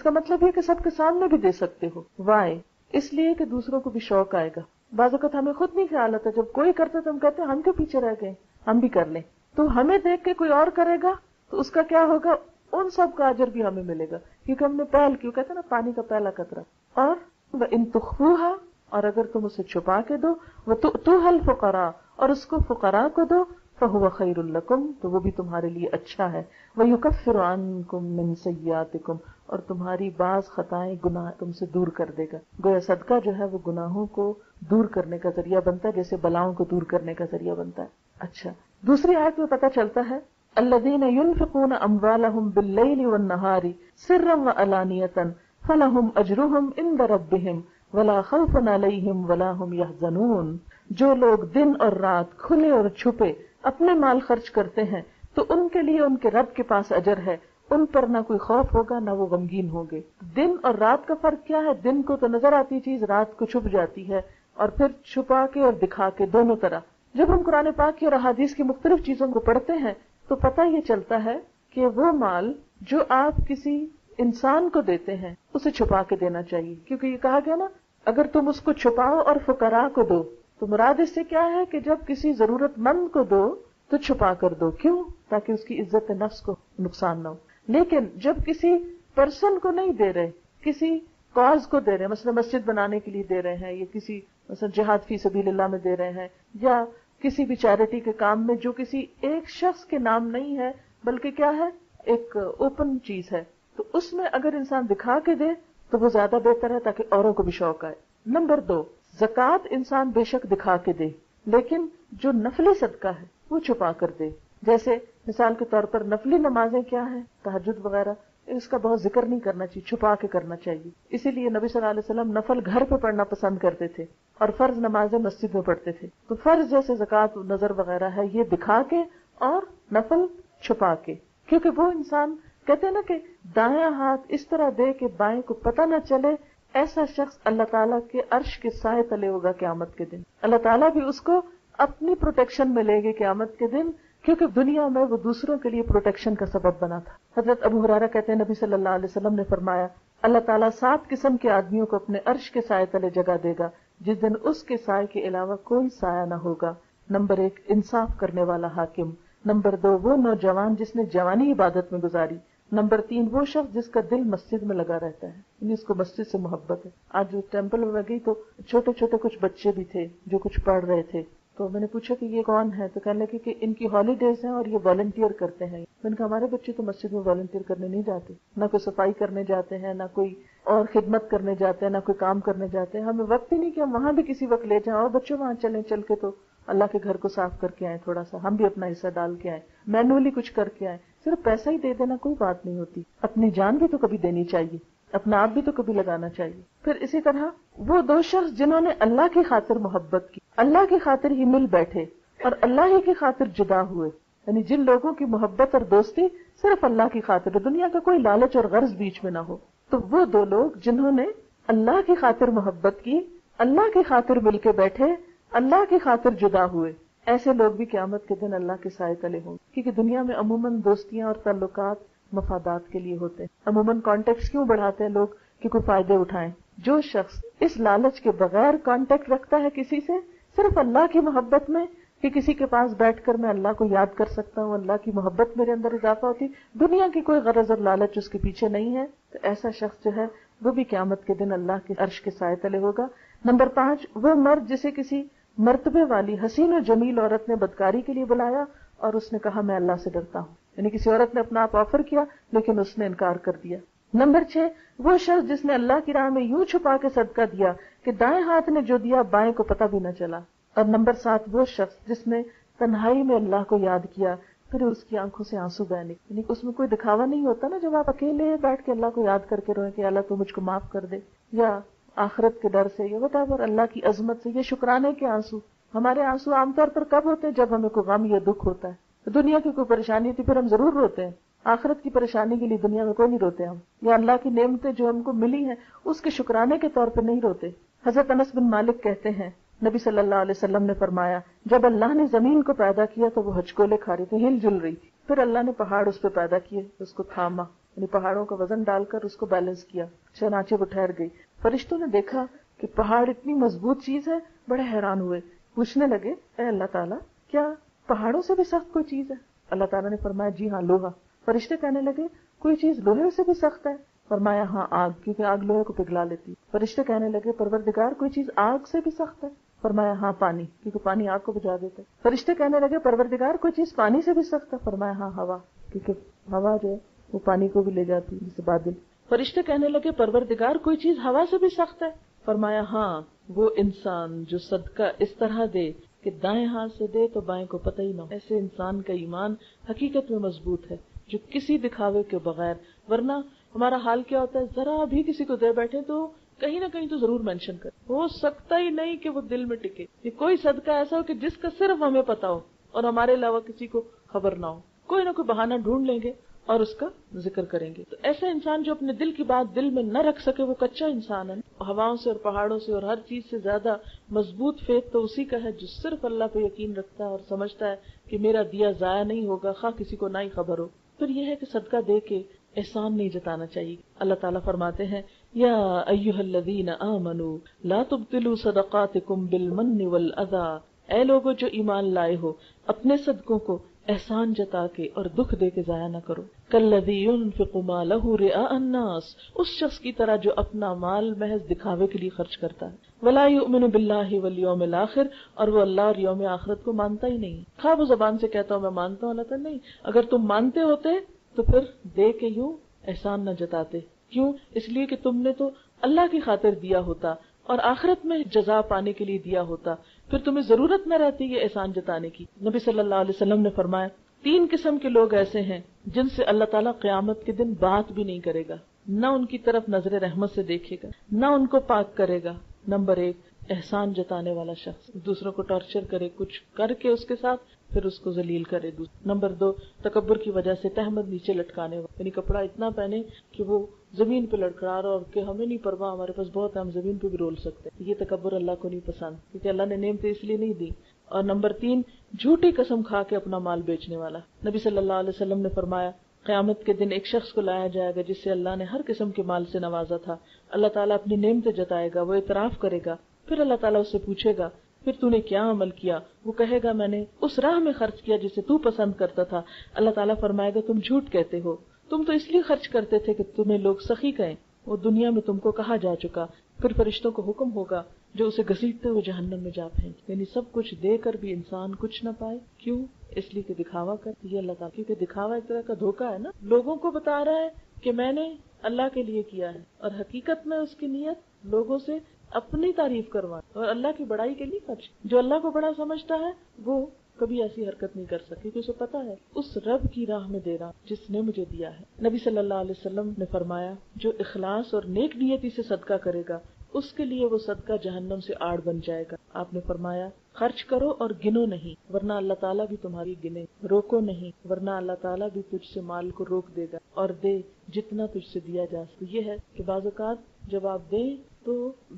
کا مطلب یہ کہ سب کے سامنے بھی دے سکتے ہو. وائے؟ اس لیے کہ دوسروں کو بھی شوق آئے گا. بعض اوقات ہمیں خود نہیں خیال آتا، جب کوئی کرتا تو ہم کہتے ہیں ہم کیوں پیچھے رہ گئے، ہم بھی کر لیں. تو ہمیں دیکھ کے کوئی اور کرے گا تو اس کا کیا ہوگا؟ ان سب کا اجر بھی ہمیں ملے گا کیونکہ ہم نے پہل کیوں، کہتے ہیں نا پانی کا پہلا قطرہ. اور وَإِن تُخْفُوهَا، اور اگر تم اسے چھپا کے دو، وَتُؤْتُوهَا الْفُقَرَاءَ، اور اس کو فقراء کو دو، فَهُوَ خَيْرٌ لَكُمْ، تو وہ بھی تمہارے لیے اچھا ہے. وَيُكَفِّرُ عَنْكُمْ مِنْ سَيِّئَاتِكُمْ، اور تمہاری بعض خطائیں گناہ تم سے دور کر دے گا. گویا صدقہ جو ہے وہ گناہوں کو دور کرنے کا ذریعہ بنتا ہے، جیسے بلاؤں کو دور کرنے کا ذریعہ بنتا ہے. اچھا، دوسری آیت میں پتہ چلتا ہے الذین ينفقون اموالهم باللیل والنہار سرا وعلانیۃ فلہم اجرہم عند ربہم ولا خوف علیہم ولا ہم یحزنون. جو لوگ دن اور رات کھلے اور چھپے اپنے مال خرچ کرتے ہیں تو ان کے لیے ان کے رب کے پاس اجر ہے، ان پر نہ کوئی خوف ہوگا نہ وہ غمگین ہوں گے. دن اور رات کا فرق کیا ہے؟ دن کو تو نظر آتی چیز رات کو چھپ جاتی ہے، اور پھر چھپا کے اور دکھا کے دونوں طرح. جب ہم قرآن پاک کی اور احادیث کی مختلف چیزوں کو پڑھتے ہیں تو پتہ یہ چلتا ہے کہ وہ مال جو آپ کسی انسان کو دیتے ہیں اسے چھپا کے دینا چاہیے، کیونکہ یہ کہا گیا نا اگر تم اس کو چھپاؤ اور فقراء کو دو، تو مراد اس سے کیا ہے کہ جب کسی ضرورت مند کو دو تو چھپا کر دو. کیوں؟ تاکہ اس کی عزت نفس کو نقصان نہ ہو. لیکن جب کسی پرسن کو نہیں دے رہے، کسی کاز کو دے رہے ہیں، مثلا مسجد بنانے کے لیے دے رہے ہیں، یا کسی مثلا جہاد فی سبیل اللہ میں دے رہے ہیں، یا کسی بھی چیریٹی کے کام میں جو کسی ایک شخص کے نام نہیں ہے بلکہ کیا ہے، ایک اوپن چیز ہے، تو اس میں اگر انسان دکھا کے دے تو وہ زیادہ بہتر ہے تاکہ اوروں کو بھی شوق آئے. نمبر 2، زکوٰۃ انسان بے شک دکھا کے دے، لیکن جو نفلی صدقہ ہے وہ چھپا کر دے. جیسے مثال کے طور پر نفلی نمازیں کیا ہیں، تہجد وغیرہ، اس کا بہت ذکر نہیں کرنا چاہیے، چھپا کے کرنا چاہیے. اسی لیے نبی صلی اللہ علیہ وسلم نفل گھر پہ پڑھنا پسند کرتے تھے اور فرض نمازیں مسجد میں پڑھتے تھے. تو فرض جیسے زکوٰۃ نظر وغیرہ ہے یہ دکھا کے، اور نفل چھپا کے، کیونکہ وہ انسان کہتے ہیں نا کہ دایاں ہاتھ اس طرح دے کہ بائیں کو پتہ نہ چلے، ایسا شخص اللہ تعالیٰ کے عرش کے سائے تلے ہوگا قیامت کے دن. اللہ تعالیٰ بھی اس کو اپنی پروٹیکشن میں لے گے قیامت کے دن، کیونکہ دنیا میں وہ دوسروں کے لیے پروٹیکشن کا سبب بنا تھا. حضرت ابو ہریرہ کہتے ہیں نبی صلی اللہ علیہ وسلم نے فرمایا، اللہ تعالیٰ 7 قسم کے آدمیوں کو اپنے عرش کے سائے تلے جگہ دے گا جس دن اس کے سائے کے علاوہ کوئی سایہ نہ ہوگا. نمبر 1 انصاف کرنے والا حاکم. نمبر 2 وہ نوجوان جس نے جوانی عبادت میں گزاری. نمبر 3 وہ شخص جس کا دل مسجد میں لگا رہتا ہے، یعنی اس کو مسجد سے محبت ہے. آج جو ٹیمپل میں گئی تو چھوٹے چھوٹے کچھ بچے بھی تھے جو کچھ پڑھ رہے تھے، تو میں نے پوچھا کہ یہ کون ہے، تو کہنے لگے کہ ان کی ہالیڈیز ہیں اور یہ والنٹیئر کرتے ہیں. میں نے کہا ہمارے بچے تو مسجد میں والنٹیئر کرنے نہیں جاتے، نہ کوئی صفائی کرنے جاتے ہیں، نہ کوئی اور خدمت کرنے جاتے ہیں، نہ کوئی کام کرنے جاتے ہیں. ہمیں وقت ہی نہیں کہ ہم وہاں بھی کسی وقت لے جائیں، اور بچوں وہاں چل کے تو اللہ کے گھر کو صاف کر کے آئیں، تھوڑا سا ہم بھی اپنا حصہ ڈال کے آئیں، مینولی کچھ کر کے آئیں. صرف پیسہ ہی دے دینا کوئی بات نہیں ہوتی، اپنی جان بھی تو کبھی دینی چاہیے، اپنا آپ بھی تو کبھی لگانا چاہیے. پھر اسی طرح وہ 2 شخص جنہوں نے اللہ کی خاطر محبت کی، اللہ کی خاطر ہی مل بیٹھے اور اللہ ہی کی خاطر جدا ہوئے، یعنی جن لوگوں کی محبت اور دوستی صرف اللہ کی خاطر ہے، دنیا کا کوئی لالچ اور غرض بیچ میں نہ ہو. تو وہ 2 لوگ جنہوں نے اللہ کی خاطر محبت کی، اللہ کی خاطر مل کے بیٹھے، اللہ کی خاطر جدا ہوئے، ایسے لوگ بھی قیامت کے دن اللہ کے سائے تلے ہوں. کیونکہ دنیا میں عموماً دوستیاں اور تعلقات مفادات کے لیے ہوتے ہیں. عموماً کانٹیکٹ کیوں بڑھاتے ہیں لوگ؟ کہ کوئی فائدے اٹھائیں. جو شخص اس لالچ کے بغیر کانٹیکٹ رکھتا ہے کسی سے، صرف اللہ کی محبت میں کہ کسی کے پاس بیٹھ کر میں اللہ کو یاد کر سکتا ہوں، اللہ کی محبت میرے اندر اضافہ ہوتی، دنیا کی کوئی غرض اور لالچ اس کے پیچھے نہیں ہے، تو ایسا شخص جو ہے وہ بھی قیامت کے دن اللہ کے عرش کے سائے تلے ہوگا. نمبر 5 وہ مرد جسے کسی مرتبے والی حسین و جمیل عورت نے بدکاری کے لیے بلایا اور اس نے کہا میں اللہ سے ڈرتا ہوں، یعنی کسی عورت نے اپنا آپ آفر کیا لیکن اس نے انکار کر دیا. نمبر 6 وہ شخص جس نے اللہ کی راہ میں یوں چھپا کے صدقہ دیا کہ دائیں ہاتھ نے جو دیا بائیں کو پتہ بھی نہ چلا. اور نمبر 7 وہ شخص جس نے تنہائی میں اللہ کو یاد کیا، پھر اس کی آنکھوں سے آنسو بہنے، یعنی اس میں کوئی دکھاوا نہیں ہوتا نا، جب آپ اکیلے بیٹھ کے اللہ کو یاد کر کے روئیں کہ اللہ تو مجھ کو معاف کر دے، یا آخرت کے ڈر سے، یا whatever اللہ کی عظمت سے، یہ شکرانے کے آنسو. ہمارے آنسو عام طور پر کب ہوتے ہیں؟ جب ہمیں کوئی غم یا دکھ ہوتا ہے. دنیا کی کوئی پریشانی تھی پھر ہم ضرور روتے ہیں، آخرت کی پریشانی کے لیے دنیا میں کوئی نہیں روتے ہم، یا اللہ کی نعمتیں جو ہم کو ملی ہیں اس کے شکرانے کے طور پر نہیں روتے. حضرت انس بن مالک کہتے ہیں نبی صلی اللہ علیہ وسلم نے فرمایا جب اللہ نے زمین کو پیدا کیا تو وہ ہچکولے کھا رہی تھی، ہل جل رہی تھی. پھر اللہ نے پہاڑ اس پہ پیدا کیے، اس کو تھاما، یعنی پہاڑوں کا وزن ڈال کر اس کو بیلنس کیا، چنانچہ وہ ٹھہر گئی. فرشتوں نے دیکھا کہ پہاڑ اتنی مضبوط چیز ہے، بڑے حیران ہوئے، پوچھنے لگے اے اللہ تعالیٰ کیا پہاڑوں سے بھی سخت کوئی چیز ہے؟ اللہ تعالیٰ نے فرمایا جی ہاں لوہا. فرشتے کہنے لگے کوئی چیز لوہے سے بھی سخت ہے؟ فرمایا ہاں آگ، کیونکہ آگ لوہے کو پگھلا لیتی. فرشتے کہنے لگے پروردگار کوئی چیز آگ سے بھی سخت ہے؟ فرمایا ہاں پانی، کیونکہ پانی آگ کو بجھا دیتا ہے. فرشتے کہنے لگے پروردگار کوئی چیز پانی سے بھی سخت ہے؟ فرمایا ہاں ہوا، کیونکہ ہوا جو ہے وہ پانی کو بھی لے جاتی جیسے بادل. فرشتے کہنے لگے پروردگار کوئی چیز ہوا سے بھی سخت ہے؟ فرمایا ہاں وہ انسان جو صدقہ اس طرح دے کہ دائیں ہاتھ سے دے تو بائیں کو پتہ ہی نہ ہو. ایسے انسان کا ایمان حقیقت میں مضبوط ہے جو کسی دکھاوے کے بغیر، ورنہ ہمارا حال کیا ہوتا ہے، ذرا بھی کسی کو دے بیٹھے تو کہیں نہ کہیں تو ضرور مینشن کر، ہو سکتا ہی نہیں کہ وہ دل میں ٹکے. یہ کوئی صدقہ ایسا ہو کہ جس کا صرف ہمیں پتا ہو اور ہمارے علاوہ کسی کو خبر نہ ہو، کوئی نہ کوئی بہانہ ڈھونڈ لیں گے اور اس کا ذکر کریں گے. تو ایسا انسان جو اپنے دل کی بات دل میں نہ رکھ سکے وہ کچا انسان ہے. ہواؤں سے اور پہاڑوں سے اور ہر چیز سے زیادہ مضبوط فیت تو اسی کا ہے جو صرف اللہ پہ یقین رکھتا ہے اور سمجھتا ہے کہ میرا دیا ضائع نہیں ہوگا خواہ کسی کو نہ ہی خبر ہو. پھر یہ ہے کہ صدقہ دے کے احسان نہیں جتانا چاہیے. اللہ تعالیٰ فرماتے ہیں یا ایھا الذین آمنوا لا تبطلوا صدقاتکم بالمن والاذی، اے لوگو جو ایمان لائے ہو اپنے صدقوں کو احسان جتا کے اور دکھ دے کے ضائع نہ کرو. کالذی ينفق مالہ رئاء الناس، اس شخص کی طرح جو اپنا مال محض دکھاوے کے لیے خرچ کرتا ہے. ولا یؤمن باللہ والیوم الاخر، اور وہ اللہ اور یوم آخرت کو مانتا ہی نہیں. خواہ وہ زبان سے کہتا ہوں میں مانتا ہوں، اللہ تعالیٰ نہیں. اگر تم مانتے ہوتے تو پھر دے کے یوں احسان نہ جتاتے. کیوں؟ اس لیے کہ تم نے تو اللہ کی خاطر دیا ہوتا اور آخرت میں جزا پانے کے لیے دیا ہوتا، پھر تمہیں ضرورت نہ رہتی یہ احسان جتانے کی. نبی صلی اللہ علیہ وسلم نے فرمایا 3 قسم کے لوگ ایسے ہیں جن سے اللہ تعالیٰ قیامت کے دن بات بھی نہیں کرے گا، نہ ان کی طرف نظر رحمت سے دیکھے گا، نہ ان کو پاک کرے گا. نمبر 1 احسان جتانے والا شخص دوسروں کو ٹارچر کرے کچھ کر کے اس کے ساتھ پھر اس کو ذلیل کرے. نمبر 2 تکبر کی وجہ سے تہمت نیچے لٹکانے والا, یعنی کپڑا اتنا پہنے کہ وہ زمین پہ لڑکھڑا رہا اور کہ ہمیں نہیں پرواہ, ہمارے پاس بہت ہے, ہم زمین پہ بھی رول سکتے ہیں. یہ تکبر اللہ کو نہیں پسند, کیونکہ اللہ نے نعمتیں اس لیے نہیں دی. اور نمبر 3 جھوٹی قسم کھا کے اپنا مال بیچنے والا. نبی صلی اللہ علیہ وسلم نے فرمایا قیامت کے دن ایک شخص کو لایا جائے گا جس سے اللہ نے ہر قسم کے مال سے نوازا تھا. اللہ تعالیٰ اپنی نعمتیں جتائے گا, وہ اعتراف کرے گا, پھر اللہ تعالیٰ اس سے پوچھے گا پھر تو نے کیا عمل کیا؟ وہ کہے گا میں نے اس راہ میں خرچ کیا جسے تو پسند کرتا تھا. اللہ تعالیٰ فرمائے گا تم جھوٹ کہتے ہو, تم تو اس لیے خرچ کرتے تھے کہ تمہیں لوگ سخی کہیں, وہ دنیا میں تم کو کہا جا چکا. پھر فرشتوں کو حکم ہوگا جو اسے گھسیٹتے ہوئے جہنم میں جا پھینک. یعنی سب کچھ دے کر بھی انسان کچھ نہ پائے. کیوں؟ اس لیے کہ دکھاوا کر. یہ اللہ تعالیٰ, کیونکہ دکھاوا ایک طرح کا دھوکہ ہے نا, لوگوں کو بتا رہا ہے کہ میں نے اللہ کے لیے کیا ہے, اور حقیقت میں اس کی نیت لوگوں سے اپنی تعریف کروانا اور اللہ کی بڑائی کے لیے خرچ. جو اللہ کو بڑا سمجھتا ہے وہ کبھی ایسی حرکت نہیں کر سکتی, کیونکہ اسے پتا ہے اس رب کی راہ میں دے رہا جس نے مجھے دیا ہے. نبی صلی اللہ علیہ وسلم نے فرمایا جو اخلاص اور نیک نیتی سے صدقہ کرے گا اس کے لیے وہ صدقہ جہنم سے آڑ بن جائے گا. آپ نے فرمایا خرچ کرو اور گنو نہیں ورنہ اللہ تعالیٰ بھی تمہاری گنے, روکو نہیں ورنہ اللہ تعالیٰ بھی تجھ سے مال کو روک دے گا, اور دے جتنا تجھ سے دیا جا سکے. یہ ہے کہ بعض اوقات جب آپ دیں تو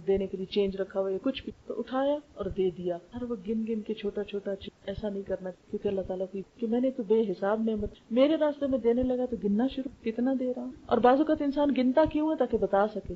دینے کے لیے چینج رکھا ہوا یا کچھ بھی تو اٹھایا اور دے دیا, ہر وہ گن گن کے چھوٹا چھوٹا ایسا نہیں کرنا, کیونکہ اللہ تعالیٰ کی کہ میں نے تو بے حساب نعمت میرے راستے میں دینے لگا تو گننا شروع کتنا دے رہا ہوں. اور بعض اوقات انسان گنتا کیوں ہے؟ تاکہ بتا سکے.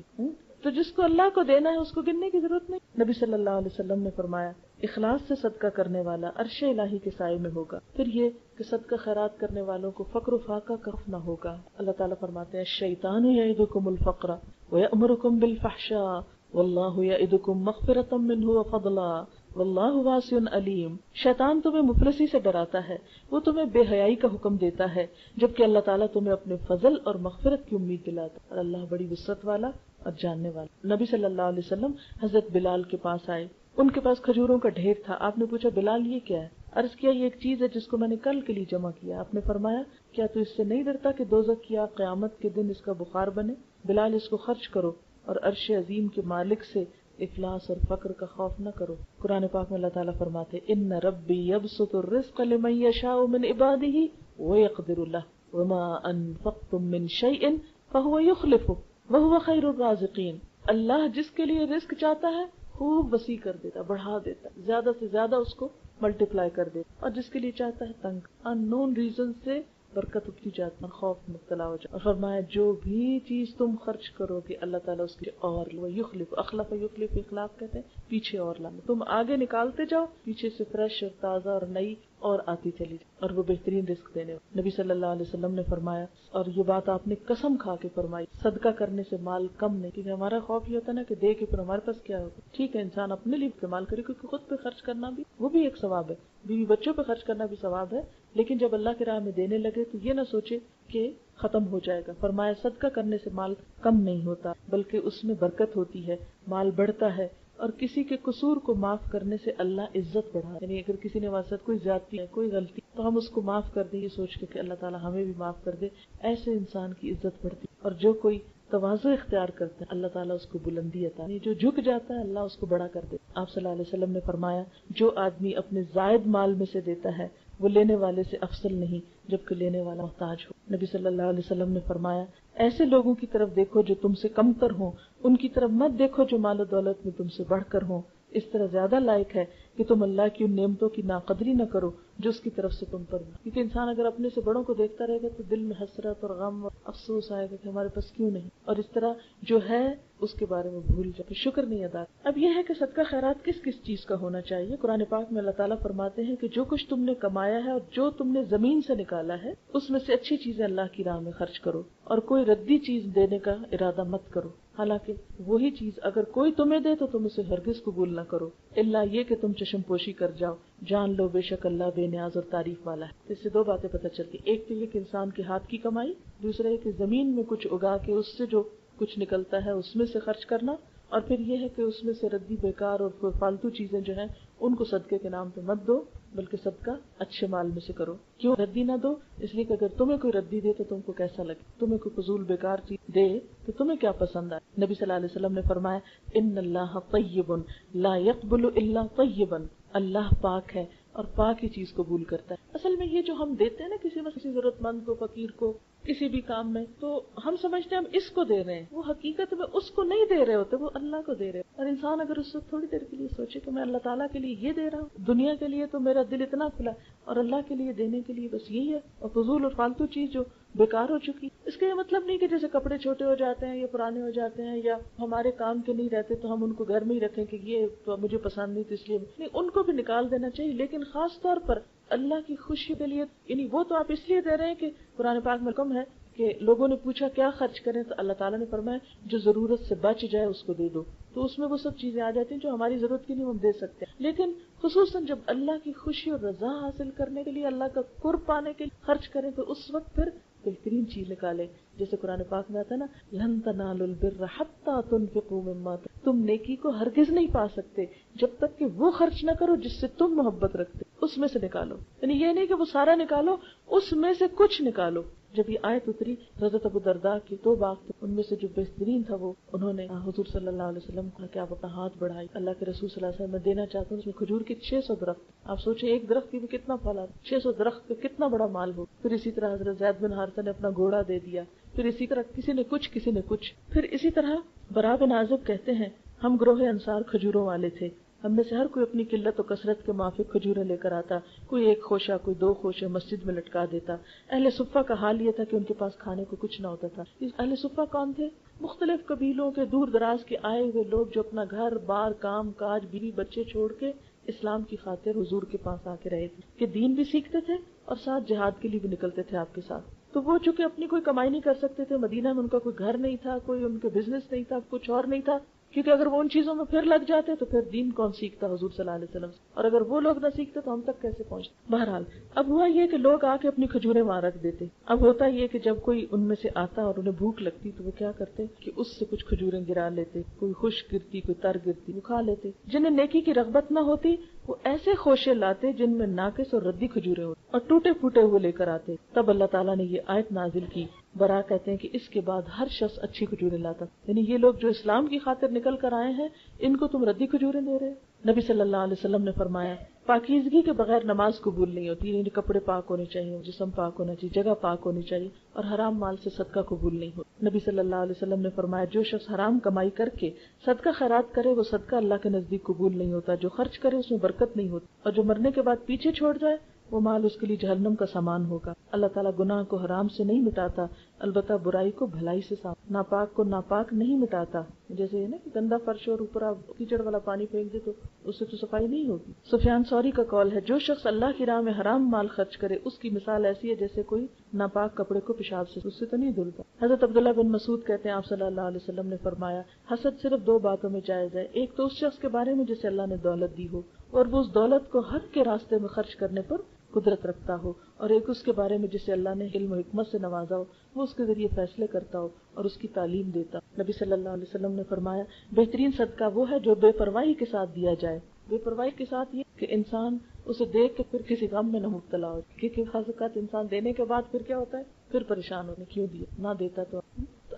تو جس کو اللہ کو دینا ہے اس کو گننے کی ضرورت نہیں. نبی صلی اللہ علیہ وسلم نے فرمایا اخلاص سے صدقہ کرنے والا عرش الہی کے سائے میں ہوگا. پھر یہ کہ صدقہ خیرات کرنے والوں کو فقر و فاقہ کف نہ ہوگا. اللہ تعالیٰ فرماتے ہیں الشیطان یعدکم الفقر ویأمرکم بالفحشاء واللہ یعدکم مغفرۃ منہ وفضلا واللہ واسع علیم. شیطان تمہیں مفلسی سے ڈراتا ہے, وہ تمہیں بے حیائی کا حکم دیتا ہے, جبکہ اللہ تعالیٰ تمہیں اپنے فضل اور مغفرت کی امید دلاتا ہے, اور اللہ بڑی وسعت والا اور جاننے والا. نبی صلی اللہ علیہ وسلم حضرت بلال کے پاس آئے, ان کے پاس کھجوروں کا ڈھیر تھا. آپ نے پوچھا بلال یہ کیا ہے؟ عرض کیا یہ ایک چیز ہے جس کو میں نے کل کے لیے جمع کیا. آپ نے فرمایا کیا تو اس سے نہیں ڈرتا کہ دوزخ کی آگ قیامت کے دن اس کا بخار بنے؟ بلال اس کو خرچ کرو اور عرش عظیم کے مالک سے افلاس اور فقر کا خوف نہ کرو. قرآن پاک میں اللہ تعالیٰ فرماتے ان ربی یبسط الرزق لمن یشاء من عباده ویقدر له وما انفقتم من شیء فهو یخلفه وهو خیر الرازقین. اللہ جس کے لیے رزق چاہتا ہے خوب وسیع کر دیتا, بڑھا دیتا, زیادہ سے زیادہ اس کو ملٹیپلائی کر دیتا, اور جس کے لیے چاہتا ہے تنگ ان نون ریزن سے برکت اٹھتی جاتی ہے, خوف مبتلا ہو جاتا. اور فرمایا جو بھی چیز تم خرچ کرو گے اللہ تعالیٰ اس کے اور یخلف, اخلف یخلف, اخلاف کہتے ہیں پیچھے اور لانا. تم آگے نکالتے جاؤ, پیچھے سے فریش اور تازہ اور نئی اور آتی چلی جائے, اور وہ بہترین رزق دینے. نبی صلی اللہ علیہ وسلم نے فرمایا, اور یہ بات آپ نے قسم کھا کے فرمائی, صدقہ کرنے سے مال کم نہیں. کیونکہ ہمارا خوف یہ ہوتا ہے نا کہ دے کے پھر ہمارے پاس کیا ہوگا. ٹھیک ہے انسان اپنے لیے استعمال کرے, کیونکہ خود پہ خرچ کرنا بھی وہ بھی ایک ثواب ہے, بیوی بچوں پہ خرچ کرنا بھی ثواب ہے, لیکن جب اللہ کی راہ میں دینے لگے تو یہ نہ سوچے کہ ختم ہو جائے گا. فرمایا صدقہ کرنے سے مال کم نہیں ہوتا بلکہ اس میں برکت ہوتی ہے, مال بڑھتا ہے, اور کسی کے قصور کو معاف کرنے سے اللہ عزت بڑھا. یعنی اگر کسی نے ہمارے ساتھ کوئی زیادتی ہے, کوئی غلطی, تو ہم اس کو معاف کر دیں یہ سوچ کے کہ اللہ تعالیٰ ہمیں بھی معاف کر دے, ایسے انسان کی عزت بڑھتی. اور جو کوئی تواضع اختیار کرتا ہے اللہ تعالیٰ اس کو بلندی عطا, جو جھک جاتا ہے اللہ اس کو بڑا کر دے. آپ صلی اللہ علیہ وسلم نے فرمایا جو آدمی اپنے زائد مال میں سے دیتا ہے وہ لینے والے سے افضل نہیں جبکہ لینے والا محتاج ہو. نبی صلی اللہ علیہ وسلم نے فرمایا ایسے لوگوں کی طرف دیکھو جو تم سے کم تر ہوں, ان کی طرف مت دیکھو جو مال و دولت میں تم سے بڑھ کر ہوں. اس طرح زیادہ لائق ہے کہ تم اللہ کی ان نعمتوں کی ناقدری نہ کرو جو اس کی طرف سے تم پر. کیونکہ انسان اگر اپنے سے بڑوں کو دیکھتا رہے گا تو دل میں حسرت اور غم اور افسوس آئے گا کہ ہمارے پاس کیوں نہیں, اور اس طرح جو ہے اس کے بارے میں بھول جائے, شکر نہیں ادا. اب یہ ہے کہ صدقہ خیرات کس کس چیز کا ہونا چاہیے. قرآن پاک میں اللہ تعالیٰ فرماتے ہیں کہ جو کچھ تم نے کمایا ہے اور جو تم نے زمین سے نکالا ہے اس میں سے اچھی چیزیں اللہ کی راہ میں خرچ کرو, اور کوئی ردی چیز دینے کا ارادہ مت کرو. حالانکہ وہی چیز اگر کوئی تمہیں دے تو تم اسے ہرگز قبول نہ کرو اللہ یہ کہ تم چشم پوشی کر جاؤ. جان لو بے شک اللہ بے نیاز اور تعریف والا ہے. اس سے دو باتیں پتہ چلتی, ایک تو یہ کہ انسان کے ہاتھ کی کمائی, دوسرا یہ کہ زمین میں کچھ اگا کے اس سے جو کچھ نکلتا ہے اس میں سے خرچ کرنا, اور پھر یہ ہے کہ اس میں سے ردی بیکار اور فالتو چیزیں جو ہیں ان کو صدقے کے نام پہ مت دو، بلکہ صدقہ اچھے مال میں سے کرو. کیوں ردی نہ دو؟ اس لیے کہ اگر تمہیں کوئی ردی دے تو تم کو کیسا لگے، تمہیں کوئی فضول بیکار چیز دے تو تمہیں کیا پسند آئے. نبی صلی اللہ علیہ وسلم نے فرمایا ان اللہ طیب لا يقبل الا طیبا، اللہ پاک ہے اور پاک ہی چیز قبول کرتا ہے. اصل میں یہ جو ہم دیتے ہیں نا کسی ضرورت مند کو، فقیر کو، کسی بھی کام میں، تو ہم سمجھتے ہیں ہم اس کو دے رہے ہیں، وہ حقیقت میں اس کو نہیں دے رہے ہوتے، وہ اللہ کو دے رہے ہیں. اور انسان اگر اس وقت تھوڑی دیر کے لیے سوچے کہ میں اللہ تعالیٰ کے لیے یہ دے رہا ہوں، دنیا کے لیے تو میرا دل اتنا کھلا اور اللہ کے لیے دینے کے لیے بس یہی ہے، اور فضول اور فالتو چیز جو بیکار ہو چکی. اس کا یہ مطلب نہیں کہ جیسے کپڑے چھوٹے ہو جاتے ہیں یا پرانے ہو جاتے ہیں یا ہمارے کام کے نہیں رہتے تو ہم ان کو گھر میں ہی رکھیں کہ یہ تو مجھے پسند نہیں تو اس لیے نہیں، ان کو بھی نکال دینا چاہیے. لیکن خاص طور پر اللہ کی خوشی کے لیے، یعنی وہ تو آپ اس لیے دے رہے ہیں کہ قرآن پاک میں حکم ہے کہ لوگوں نے پوچھا کیا خرچ کریں تو اللہ تعالیٰ نے فرمایا جو ضرورت سے بچ جائے اس کو دے دو. تو اس میں وہ سب چیزیں آ جاتی ہیں جو ہماری ضرورت کی نہیں ہم دے سکتے ہیں. لیکن خصوصاً جب اللہ کی خوشی اور رضا حاصل کرنے کے لیے، اللہ کا قرب پانے کے لیے خرچ کریں تو اس وقت پھر بہترین چیز نکالے. جیسے قرآن پاک میں آتا ہے نا لن تنالوا البر حتى تنفقوا مما، تم نیکی کو ہرگز نہیں پا سکتے جب تک کہ وہ خرچ نہ کرو جس سے تم محبت رکھتے، اس میں سے نکالو. یعنی یہ نہیں کہ وہ سارا نکالو، اس میں سے کچھ نکالو. جب یہ آیت اتری حضرت ابو درداء کے 2 باغ تھے، ان میں سے جو بہترین تھا وہ انہوں نے حضور صلی اللہ علیہ وسلم کو کہ آپ اپنا ہاتھ بڑھائی، اللہ کے رسول صلی اللہ علیہ وسلم میں دینا چاہتا ہوں. اس میں کھجور کے 600 درخت. آپ سوچیں ایک درخت کی بھی کتنا پھل آتا، 600 درخت کا کتنا بڑا مال ہو. پھر اسی طرح حضرت زید بن حارثہ نے اپنا گھوڑا دے دیا. پھر اسی طرح کسی نے کچھ کسی نے کچھ. پھر اسی طرح برا بن عازب کہتے ہیں ہم گروہ انصار کھجوروں والے تھے، ہم میں سے ہر کوئی اپنی قلت و کثرت کے موافق کھجوریں لے کر آتا، کوئی 1 خوشہ کوئی 2 خوشے مسجد میں لٹکا دیتا. اہل صفہ کا حال یہ تھا کہ ان کے پاس کھانے کو کچھ نہ ہوتا تھا. اہل صفہ کون تھے؟ مختلف قبیلوں کے دور دراز کے آئے ہوئے لوگ جو اپنا گھر بار کام کاج بیوی بچے چھوڑ کے اسلام کی خاطر حضور کے پاس آ کے رہے تھے کہ دین بھی سیکھتے تھے اور ساتھ جہاد کے لیے بھی نکلتے تھے آپ کے ساتھ. تو وہ چونکہ اپنی کوئی کمائی نہیں کر سکتے تھے، مدینہ میں ان کا کوئی گھر نہیں تھا، کوئی ان کا بزنس نہیں تھا، کچھ اور نہیں تھا، کیونکہ اگر وہ ان چیزوں میں پھر لگ جاتے تو پھر دین کون سیکھتا حضور صلی اللہ علیہ وسلم سے، اور اگر وہ لوگ نہ سیکھتے تو ہم تک کیسے پہنچتے. بہرحال اب ہوا یہ کہ لوگ آ کے اپنی کھجوریں وہاں رکھ دیتے. اب ہوتا یہ کہ جب کوئی ان میں سے آتا اور انہیں بھوک لگتی تو وہ کیا کرتے کہ اس سے کچھ کھجوریں گرا لیتے، کوئی خشک گرتی کوئی تر گرتی وہ کھا لیتے. جنہیں نیکی کی رغبت نہ ہوتی وہ ایسے خوشے لاتے جن میں ناقص اور ردی کھجوریں ہوتی اور ٹوٹے پھوٹے ہوئے لے کر آتے. تب اللہ تعالیٰ نے یہ آیت نازل کی. برا کہتے ہیں کہ اس کے بعد ہر شخص اچھی کھجوریں لاتا، یعنی یہ لوگ جو اسلام کی خاطر نکل کر آئے ہیں ان کو تم ردی کھجوریں دے رہے. نبی صلی اللہ علیہ وسلم نے فرمایا پاکیزگی کے بغیر نماز قبول نہیں ہوتی، یعنی کپڑے پاک ہونے چاہیے، جسم پاک ہونا چاہیے، جگہ پاک ہونی چاہیے، اور حرام مال سے صدقہ قبول نہیں ہوتا. نبی صلی اللہ علیہ وسلم نے فرمایا جو شخص حرام کمائی کر کے صدقہ خیرات کرے وہ صدقہ اللہ کے نزدیک قبول نہیں ہوتا، جو خرچ کرے اس میں برکت نہیں ہوتی، اور جو مرنے کے بعد پیچھے چھوڑ جائے وہ مال اس کے لیے جہنم کا سامان ہوگا. اللہ تعالیٰ گناہ کو حرام سے نہیں مٹاتا، البتہ برائی کو بھلائی سے صاف. ناپاک کو ناپاک نہیں مٹاتا، جیسے ہے نا کہ گندا فرش اور اوپر آپ کیچڑ والا پانی پھینک دے تو اس سے تو صفائی نہیں ہوگی. سفیان ثوری کا قول ہے جو شخص اللہ کی راہ میں حرام مال خرچ کرے اس کی مثال ایسی ہے جیسے کوئی ناپاک کپڑے کو پیشاب سے اس سے تو نہیں دھلتا. حضرت عبداللہ بن مسعود کہتے ہیں آپ صلی اللہ علیہ وسلم نے فرمایا حسد صرف 2 باتوں میں جائز ہے، ایک تو اس شخص کے بارے میں جسے اللہ نے دولت دی ہو اور وہ اس دولت کو حق کے راستے میں خرچ کرنے پر قدرت رکھتا ہو، اور ایک اس کے بارے میں جسے اللہ نے علم و حکمت سے نوازا ہو، وہ اس کے ذریعے فیصلے کرتا ہو اور اس کی تعلیم دیتا. نبی صلی اللہ علیہ وسلم نے فرمایا بہترین صدقہ وہ ہے جو بے پرواہی کے ساتھ دیا جائے. بے پرواہی کے ساتھ یہ کہ انسان اسے دیکھ کے پھر کسی غم میں نہ مبتلا ہو، کیونکہ بعض اوقات انسان دینے کے بعد پھر کیا ہوتا ہے، پھر پریشان ہونے کیوں دیا، نہ دیتا تو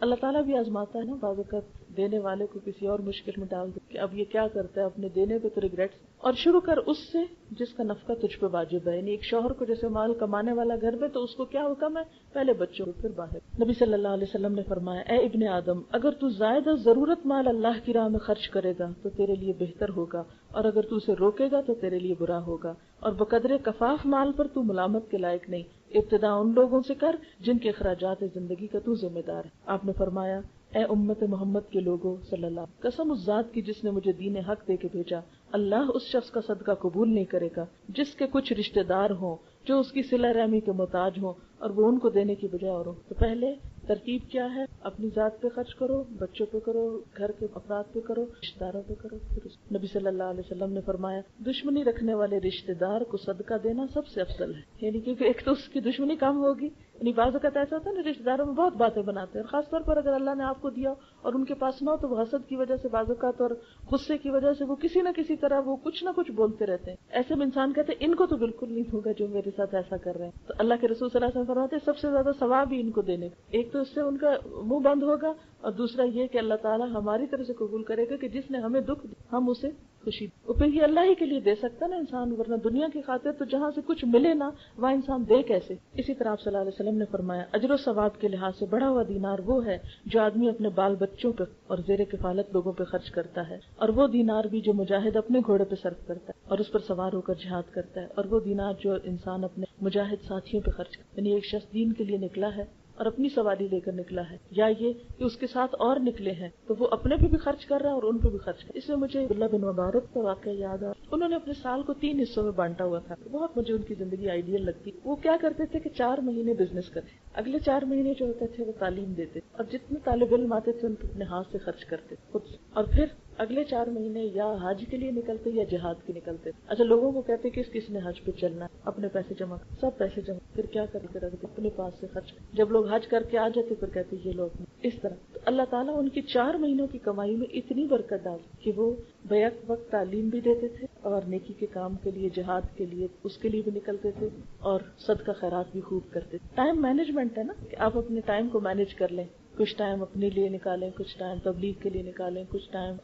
اللہ تعالیٰ بھی آزماتا ہے نا. بعض اوقات دینے والے کو کسی اور مشکل میں ڈال دے کہ اب یہ کیا کرتا ہے، اپنے دینے پہ تو ریگریٹس. اور شروع کر اس سے جس کا نفقہ تجھ پہ واجب ہے، یعنی ایک شوہر کو جیسے مال کمانے والا گھر میں تو اس کو کیا حکم ہے، پہلے بچوں پھر باہر. نبی صلی اللہ علیہ وسلم نے فرمایا اے ابن آدم اگر تو زائدہ ضرورت مال اللہ کی راہ میں خرچ کرے گا تو تیرے لیے بہتر ہوگا، اور اگر تو اسے روکے گا تو تیرے لیے برا ہوگا، اور بقدر کفاف مال پر تو ملامت کے لائق نہیں. ابتدا ان لوگوں سے کر جن کے اخراجات زندگی کا تو ذمہ دار ہے. آپ نے فرمایا اے امت محمد کے لوگوں صلی اللہ، قسم اس ذات کی جس نے مجھے دین حق دے کے بھیجا، اللہ اس شخص کا صدقہ قبول نہیں کرے گا جس کے کچھ رشتہ دار ہوں جو اس کی صلہ رحمی کے محتاج ہوں اور وہ ان کو دینے کی بجائے اور ہوں. تو پہلے ترتیب کیا ہے، اپنی ذات پہ خرچ کرو، بچوں پہ کرو، گھر کے افراد پہ کرو، رشتہ داروں پہ کرو. پھر نبی صلی اللہ علیہ وسلم نے فرمایا دشمنی رکھنے والے رشتہ دار کو صدقہ دینا سب سے افضل ہے، یعنی کیونکہ ایک تو اس کی دشمنی کم ہوگی، یعنی بعض اوقات ایسا ہوتا ہے نا رشتے داروں میں بہت باتیں بناتے ہیں، اور خاص طور پر اگر اللہ نے آپ کو دیا اور ان کے پاس نہ ہو تو وہ حسد کی وجہ سے بعض اوقات اور غصے کی وجہ سے وہ کسی نہ کسی طرح وہ کچھ نہ کچھ بولتے رہتے ہیں. ایسے میں انسان کہتے ہیں ان کو تو بالکل نہیں ہوگا جو میرے ساتھ ایسا کر رہے ہیں. تو اللہ کے رسول صلی اللہ علیہ وسلم فرماتے ہیں سب سے زیادہ ثواب ہی ان کو دینے کا. ایک تو اس سے ان کا منہ بند ہوگا، اور دوسرا یہ کہ اللہ تعالیٰ ہماری طرف سے قبول کرے گا کہ جس نے ہمیں دکھ دیا ہم اسے خوشی. اور پھر یہ اللہ ہی کے لیے دے سکتا نا انسان، ورنہ دنیا کی خاطر تو جہاں سے کچھ ملے نا وہاں انسان دے کیسے. اسی طرح آپ صلی اللہ علیہ وسلم نے فرمایا اجر و ثواب کے لحاظ سے بڑا ہوا دینار وہ ہے جو آدمی اپنے بال بچوں پہ اور زیر کفالت لوگوں پہ خرچ کرتا ہے، اور وہ دینار بھی جو مجاہد اپنے گھوڑے پہ صرف کرتا ہے اور اس پر سوار ہو کر جہاد کرتا ہے، اور وہ دینار جو انسان اپنے مجاہد ساتھیوں پہ خرچ کرتا ہے. یعنی ایک شخص دین کے لیے نکلا ہے اور اپنی سواری لے کر نکلا ہے، یا یہ کہ اس کے ساتھ اور نکلے ہیں تو وہ اپنے پہ بھی خرچ کر رہا ہے اور ان پہ بھی خرچ کر رہا ہے. اس میں مجھے عبداللہ بن مبارک کا واقعہ یاد آ. انہوں نے اپنے سال کو 3 حصوں میں بانٹا ہوا تھا. بہت مجھے ان کی زندگی آئیڈیل لگتی. وہ کیا کرتے تھے کہ 4 مہینے بزنس کرتے، اگلے 4 مہینے جو ہوتے تھے وہ تعلیم دیتے، اور جتنے طالب علم آتے تھے ان کو اپنے ہاتھ سے خرچ کرتے خود، اور پھر اگلے 4 مہینے یا حج کے لیے نکلتے یا جہاد کے نکلتے. اچھا لوگوں کو کہتے کس کس نے حج پہ چلنا ہے، اپنے پیسے جمع، سب پیسے جمع، پھر کیا کر کے رکھتے اپنے پاس سے خرچ. جب لوگ حج کر کے آ جاتے پھر کہتے یہ لوگ اس طرح. تو اللہ تعالیٰ ان کی 4 مہینوں کی کمائی میں اتنی برکت ڈال کہ وہ بیک وقت تعلیم بھی دیتے تھے اور نیکی کے کام کے لیے، جہاد کے لیے، اس کے لیے بھی نکلتے تھے، اور صدقہ خیرات بھی خوب کرتے تھے. ٹائم مینجمنٹ ہے نا کہ آپ اپنے ٹائم کو مینج کر لیں. کچھ ٹائم اپنے لیے نکالیں، کچھ ٹائم تبلیغ کے لیے نکالیں، کچھ ٹائم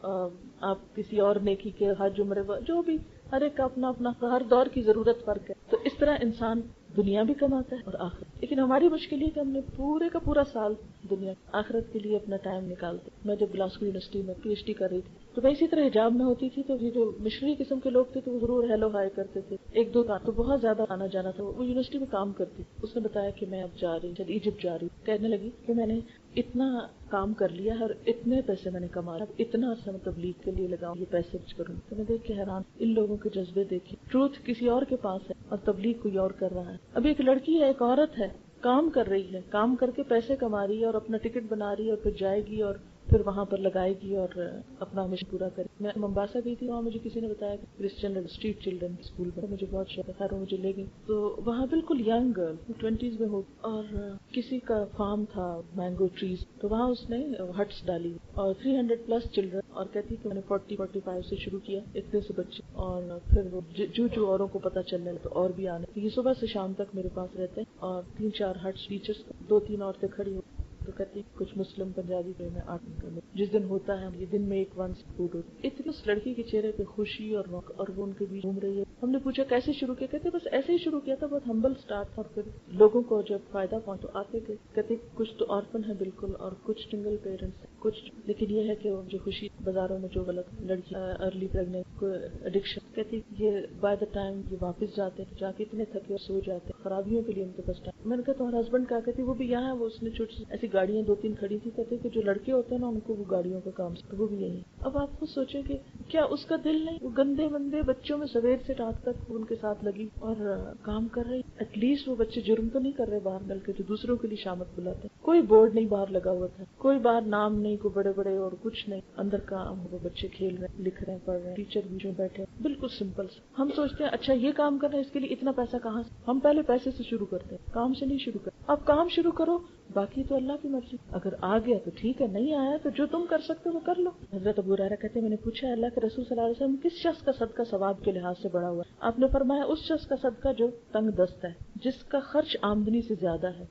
آپ کسی اور نیکی کے، حج عمرے، جو بھی ہر ایک کا اپنا اپنا ہر دور کی ضرورت فرق ہے. تو اس طرح انسان دنیا بھی کماتا ہے اور آخرت. لیکن ہماری مشکل یہ کہ ہم نے پورے کا پورا سال دنیا آخرت کے لیے اپنا ٹائم نکالتے. میں جب گلاسکو یونیورسٹی میں پی ایچ ڈی کر رہی تھی تو میں اسی طرح حجاب میں ہوتی تھی، تو یہ جو مشرقی قسم کے لوگ تھے تو وہ ضرور ہیلو ہائی کرتے تھے. ایک دو تو بہت زیادہ آنا جانا تھا. وہ یونیورسٹی میں کام کرتی، اس نے بتایا کہ میں اب جا رہی ہوں ایجپٹ جا رہی ہوں. کہنے لگی کہ میں نے اتنا کام کر لیا ہے اور اتنے پیسے میں نے کمایا، اب اتنا عرصہ میں تبلیغ کے لیے لگاؤں، یہ پیسے کروں. تو میں دیکھ کے حیران، ان لوگوں کے جذبے دیکھیں. ٹروتھ کسی اور کے پاس ہے اور تبلیغ کوئی اور کر رہا ہے. اب ایک لڑکی ہے، ایک عورت ہے، کام کر رہی ہے، کام کر کے پیسے کما رہی ہے اور اپنا ٹکٹ بنا رہی ہے اور پھر جائے گی اور پھر وہاں پر لگائے گی اور اپنا مشن پورا کرے. میں ممباسا گئی تھی، وہاں مجھے کسی نے بتایا کہ کرسچن اسٹریٹ چلڈرن اسکول میں، مجھے بہت شوق ہے. خیر وہ مجھے لے گئی تو وہاں بالکل ینگ گرل 20s میں ہو، اور کسی کا فارم تھا مینگو ٹریز، تو وہاں اس نے ہٹس ڈالی اور 300+ چلڈرن، اور کہتی کہ میں نے 40-45 سے شروع کیا، اتنے سے بچے، اور پھر وہ جو اوروں کو پتہ چلنے لگا تو اور بھی آنے. یہ صبح سے شام تک میرے پاس رہتے ہیں، اور 3-4 ہٹس ٹیچرس، 2-3 عورتیں کھڑی ہو تو کہتی کچھ مسلم پنجابی پہ میں 8 منٹ میں جس دن ہوتا ہے یہ دن میں ایک ونس فوڈ ہوتا ہے. اتنی اس لڑکی کے چہرے پہ خوشی اور وہ ان کے بیچ گھوم رہی ہے. ہم نے پوچھا کیسے شروع کیا؟ کہتے بس ایسے ہی شروع کیا تھا، بہت ہمبل سٹارٹ تھا، اور پھر لوگوں کو جب فائدہ پہنچ تو آتے گئے. کہتے کچھ تو آرفن ہے بالکل اور کچھ سنگل پیرنٹس، کچھ، لیکن یہ ہے کہ جو خوشی بازاروں میں جو غلط لڑکی ارلی پریگننٹ ایڈکشن، کہتی یہ بائی دا ٹائم یہ واپس جاتے ہیں جا کے اتنے تھکے اور سو جاتے ہیں، خرابیوں کے لیے ان کے پاس ٹائم. میں نے کہا تمہارا ہسبینڈ کیا کہتی؟ وہ بھی یہاں ہے، وہ اس نے چھوٹی ایسی گاڑیاں 2-3 کھڑی تھی. کہتے کہ جو لڑکے ہوتے ہیں نا ان کو وہ گاڑیوں کا کام وہ بھی یہی. اب آپ خود سوچیں کہ کیا اس کا دل نہیں، وہ گندے بندے بچوں میں سویر سے رات تک ان کے ساتھ لگی اور کام کر رہی. ایٹ لیسٹ وہ بچے جرم تو نہیں کر رہے باہر مل کے جو دوسروں کے لیے شامت بلاتے ہیں. کوئی بورڈ نہیں باہر لگا ہوا تھا، کوئی باہر نام نہیں، کوئی بڑے بڑے اور کچھ نہیں، اندر کام، وہ بچے کھیل رہے ہیں، لکھ رہے ہیں، پڑھ رہے ہیں، ٹیچر بیچ میں بیٹھے، بالکل سمپل. ہم سوچتے ہیں اچھا یہ کام کرنا ہے، اس کے لیے اتنا پیسہ کہاں سے؟ ہم پہلے پیسے سے شروع کرتے ہیں، کام سے نہیں شروع کرتے. اب کام شروع کرو، باقی تو اللہ کی مرضی. اگر آ گیا تو ٹھیک ہے، نہیں آیا تو جو تم کر سکتے ہو وہ کر لو. حضرت ابو ہریرہ کہتے ہیں میں نے پوچھا اللہ کے رسول صلی اللہ علیہ وسلم کس شخص کا صدقہ ثواب کے لحاظ سے بڑا ہوا؟ آپ نے فرمایا اس شخص کا صدقہ جو تنگ دست ہے، جس کا خرچ آمدنی سے زیادہ ہے.